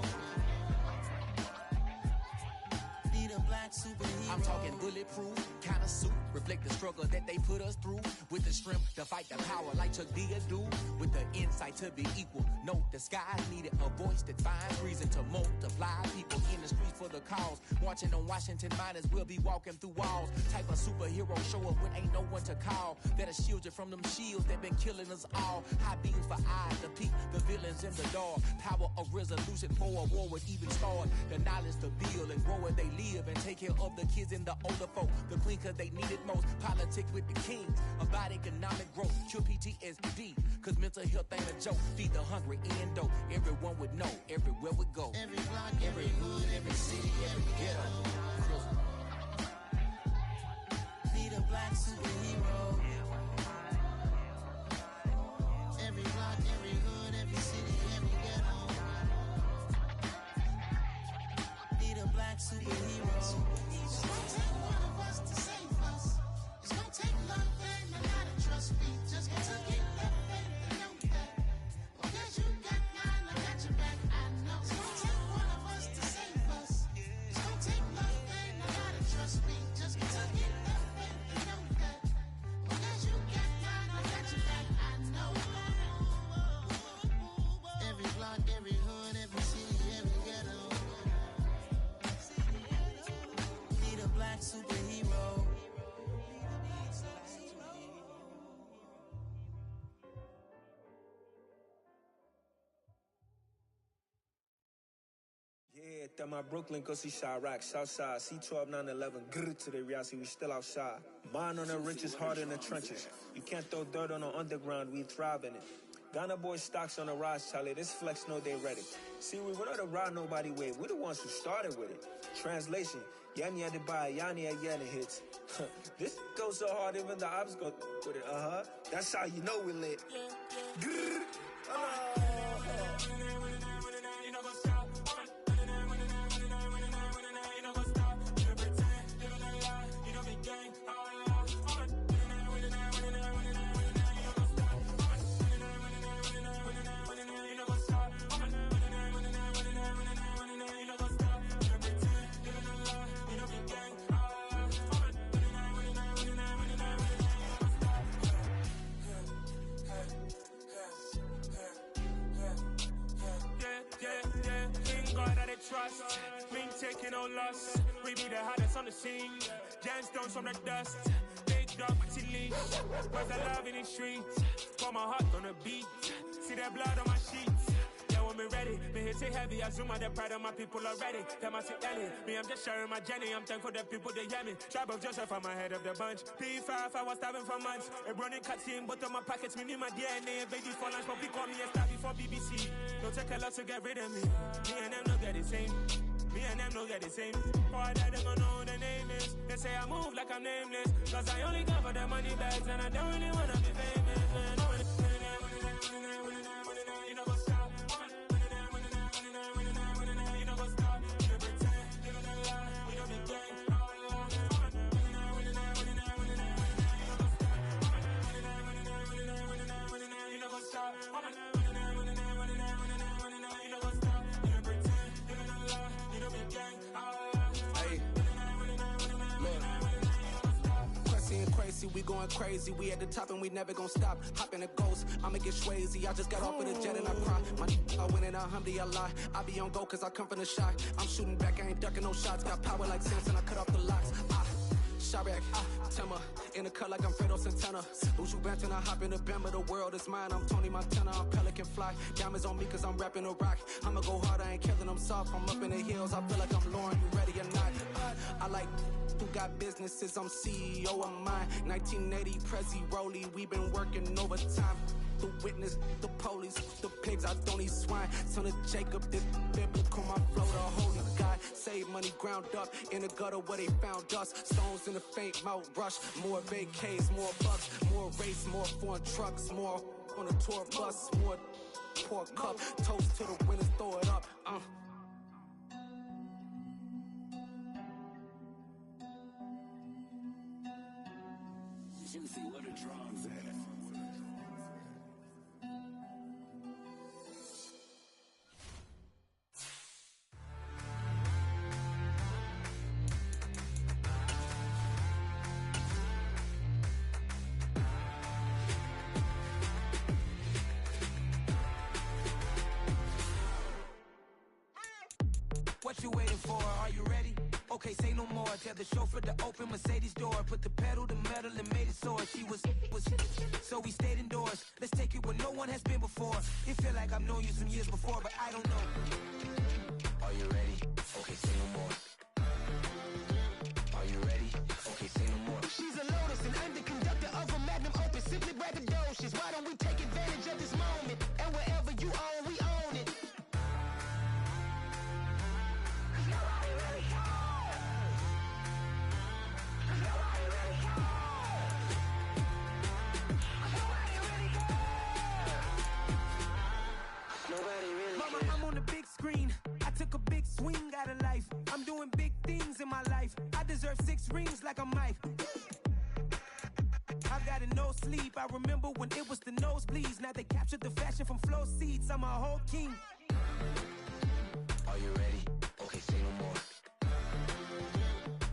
Need a black superhero. I'm talking bulletproof kind of suit, reflect the struggle that they put us through, with the strength to fight the power like Chuck D do, with the insight to be equal. Note the skies needed a voice that finds reason to multiply. People in the streets for the cause, marching on Washington miners will be walking through walls. Type of superhero show up when ain't no one to call, that'll shield you from them shields that been killing us all. High beams for eyes to peek the villains in the dark. Power of resolution for a war would even start. The knowledge to build and grow where they live, and take care of the kids and the older folk. The queen cause they need it most. Politics with the kings about economic growth. Cure PTSD cause mental health ain't a joke. Feed the hungry and dope. Everyone would know everywhere we go. Every block, every hood, every city, every ghetto. Need a black superhero. Every block, every hood, every city, every ghetto. Need a black superhero. It's gonna take one of us to save us. It's gonna take love and a lot of trust. We just got to get that faith and know that. Because you got mine, I got your back, I know. It's gonna take one of us to save us. It's gonna take love and a lot of trust. We just got to get that faith and know that. Because you got mine, I got your back, I know. Every block, every hood, every city, every ghetto. Need a black superhero. Yeah, that my Brooklyn, go see Chirac, Southside, C12, 911, grrr to the reality, we still outside. Mine on the riches, hard in the trenches. You can't throw dirt on the underground, we thrive in it. Ghana boys stocks on the rise, Charlie, this flex know they ready. See, we not a ride nobody wave, we the ones who started with it. Translation, Yani had to buy, Yani had Yana hits. This goes so hard, even the ops go with it, That's how you know we lit. Grrr. trust. Been taking no loss. We be the hottest on the scene. Gemstones from the dust. Big dog with leash. Where's the love in the streets? Put my heart on the beat. See that blood on my sheets. Yeah, when me ready, me hit it heavy. I zoom out the pride of my people already. Them I see Ellie. Me, I'm just sharing my journey. I'm thankful that people they hear me. Tribe of Joseph, I'm ahead of the bunch. P5, I was starving for months. A running cutscene, but on my pockets, me need my DNA. Baby for lunch, but call me a star before BBC. Don't take a lot to get rid of me. Me and them don't get the same. Me and them don't get the same. For that, they gon' know who the name is. They say I move like I'm nameless. Cause I only come for the money bags and I don't really wanna be famous. You know what's up? You know what's up? You know pretend. You know the lie. You know the gang. You know what's up? Crazy, we going crazy. We at the top and we never gonna stop. Hop in a ghost, I'ma get swayzy. I just got off of the jet and I cry. I win in a Humvee, I lie. I be on go cause I come from the shot. I'm shooting back, I ain't ducking no shots. Got power like Samson, I cut off the locks. Sharek, Timmer, in the cut like I'm Fredo Santana. Buju Banton, I hop in the Bama, the world is mine. I'm Tony Montana, I'm Pelican Fly. Diamonds on me cause I'm rapping a rock. I'ma go hard, I ain't killing them soft. I'm up in the hills, I feel like I'm Lauren, you ready or not? I like who got businesses, I'm CEO of mine. 1980, Prezi Rolly, we been working overtime. The witness, the police, the pigs, I don't eat swine. Son of Jacob, this biblical, my flow, the holy God. Save money ground up in the gutter where they found us. Stones in the faint mouth rush. More vacays, more bucks, more race, more foreign trucks, more on a tour bus, more pour cup. Toast to the winners, throw it up. Juicy, what a drums at. What you waiting for? Are you ready? Okay, say no more. Tell the chauffeur to open Mercedes door. Put the pedal to metal and made it soar. She was so we stayed indoors. Let's take it where no one has been before. It feel like I've known you some years before, but I don't know. Are you ready? Okay, say no more. Are you ready? Okay, say no more. She's a Lotus and I'm the conductor of a Magnum Opus. Simply braggadocious. Why don't we take advantage of this moment? And wherever you own, we own it. Mama, I'm on the big screen. I took a big swing out of life. I'm doing big things in my life. I deserve 6 rings like I'm Mike. I've got no sleep. I remember when it was the nosebleeds. Now they captured the fashion from flow seats. I'm a whole king. Are you ready? Okay, say no more.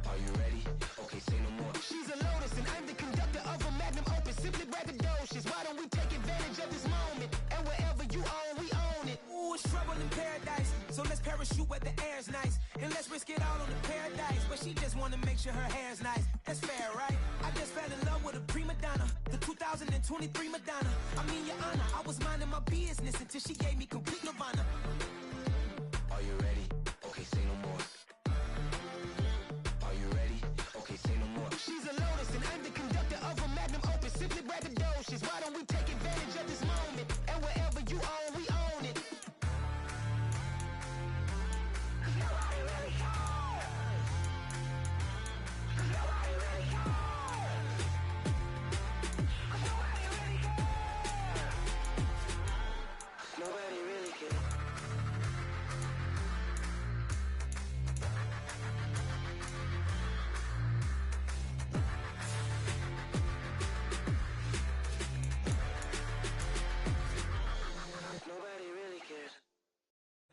Are you ready? Okay, say no more. She's a Lotus and I'm the conductor of a Magnum Opus. Simply braggadocious. Why don't we take advantage of this moment? And wherever you own, we own it. Ooh, it's trouble in paradise. So let's parachute where the air's nice. And let's risk it all on the paradise. But she just wanna make sure her hair's nice. That's fair, right? I just fell in love with a prima donna. The 2023 Madonna. I mean, your honor, I was minding my business until she gave me complete nirvana. Are you ready? Okay, say no more. Are you ready? Okay, say no more. She's a Lotus and I'm the conductor of a Magnum Opus. Simply braggadocious. Why don't we take advantage of this moment? And wherever you own, we own it. Nobody really cares. Nobody really cares. Nobody really cares. Nobody really cares. Nobody really cares.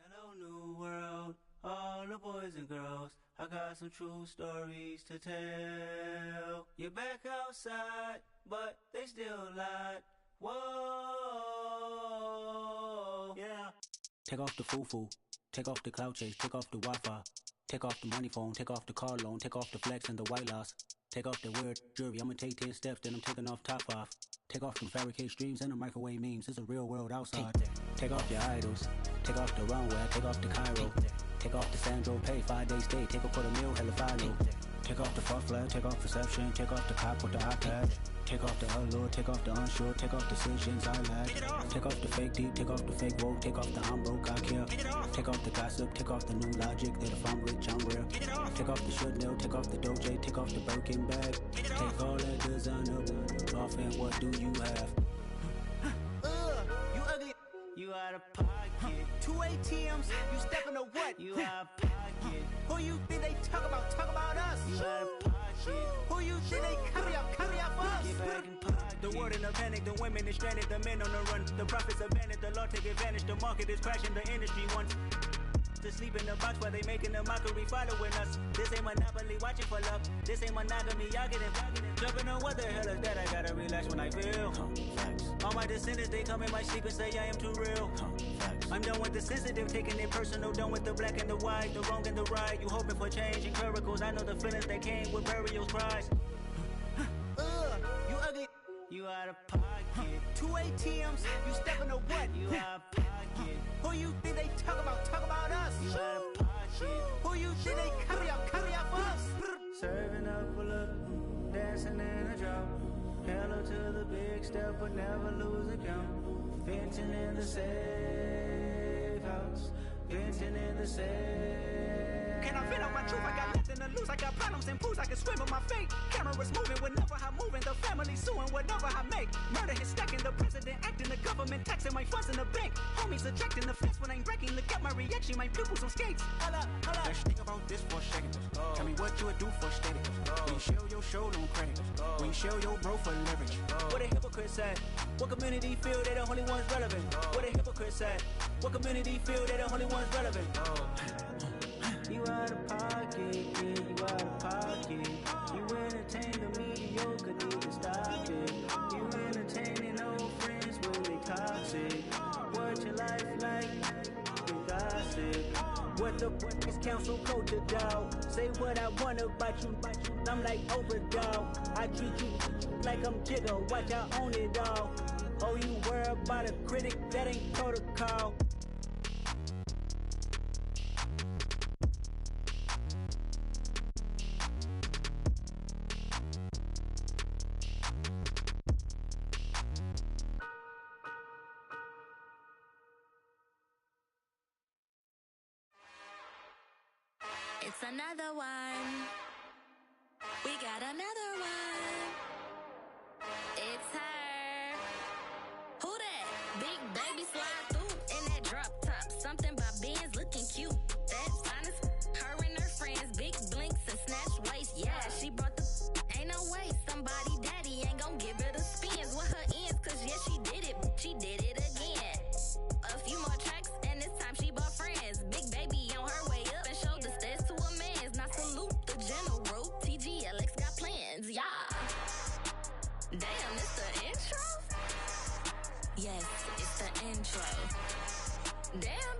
Hello, new world, all the boys and girls. I got some true stories to tell. You're back outside, but they still lied. Whoa, yeah. Take off the foo-foo. Take off the cloud chase, take off the Wi-Fi. Take off the money phone, take off the car loan, take off the flex and the white loss. Take off the weird jewelry, I'ma take 10 steps, then I'm taking off top off. Take off them fabricated streams and the microwave memes, it's a real world outside. Take off your idols, take off the runway, take off the Cairo. Take off the Sandro, pay 5 days stay, take a quarter meal, hella follow. Take off the fuck flag, take off perception, take off the cop with the iPad. Take off the allure, take off the unsure, take off decisions I lack. Take off the fake deep, take off the fake woke, take off the I'm broke, I care. Take off the gossip, take off the new logic that if I'm rich, I'm real. Take off the Chanel, take off the Doja, take off the Birkin bag. Take all that designer off and what do you have? You ugly. You out of pocket. 2 ATMs, you stepping to what? You out of pocket. Who you think they talk about us? You out of pocket. Who you think they carry up us? Get back in pocket. The world in a panic, the women is stranded, the men on the run. The profits abandoned, the law take advantage, the market is crashing, the industry wants to sleep in the box while they making a mockery following us. This ain't Monopoly, watching for love. This ain't monogamy, y'all get it. Jumping on what the hell is that? I gotta relax when I feel. All my descendants, they come in my sleep and say I am too real. I'm done with the sensitive, taking it personal. Done with the black and the white, the wrong and the right. You hoping for change and miracles. I know the feelings that came with burial cries. You ugly. You out of pocket. 2 ATMs, you stepping to what? You out of pocket. Who you think they talk about us? You out of pocket. Who you think they carry up us? Serving up a look, dancing in a drop. Hello to the big step, but never lose a count. Venting in the safe house. Venting in the safe. Can I vent out my truth? I got nothing to lose. I got problems and pools. I can swim with my fate. Cameras moving whenever I'm moving. The family suing whatever I make. Murder is stacking. The president acting. The government taxing my funds in the bank. Homies ejecting the fence when I'm breaking. Look at my reaction. My pupils on skates. Hold up. Let's think about this for a second. Tell me what you would do for steady. When you show your show no credit. When you show your bro for leverage. What a hypocrite said. What community feel they the only ones relevant? What a hypocrite said. What community feel they the only ones relevant? You out of pocket, yeah, you out of pocket. You entertain the mediocre, need to stop it. You entertaining old friends when they toxic. What your life like? You gossip. What the fuck is council culture, dog? Say what I want about you, I'm like overdog. I treat you like I'm Jigga, watch I own it all. Oh, you worry about a critic, that ain't protocol. It's another one. We got another one. It's her. Who that? Big baby slide through in that drop top. Something by Benz looking cute. That's honest. Her and her friends, big blinks and snatch waist. Yeah, she brought the. Ain't no way somebody daddy ain't gon' give her the spins with her ends. Cause yeah, she did it. She did it again. A few more tracks and this time she bought friends. Big baby on her way up and showed the stairs to a man's. Now salute the general. TGLX got plans, yeah. Damn, it's the intro? Yes, it's the intro. Damn,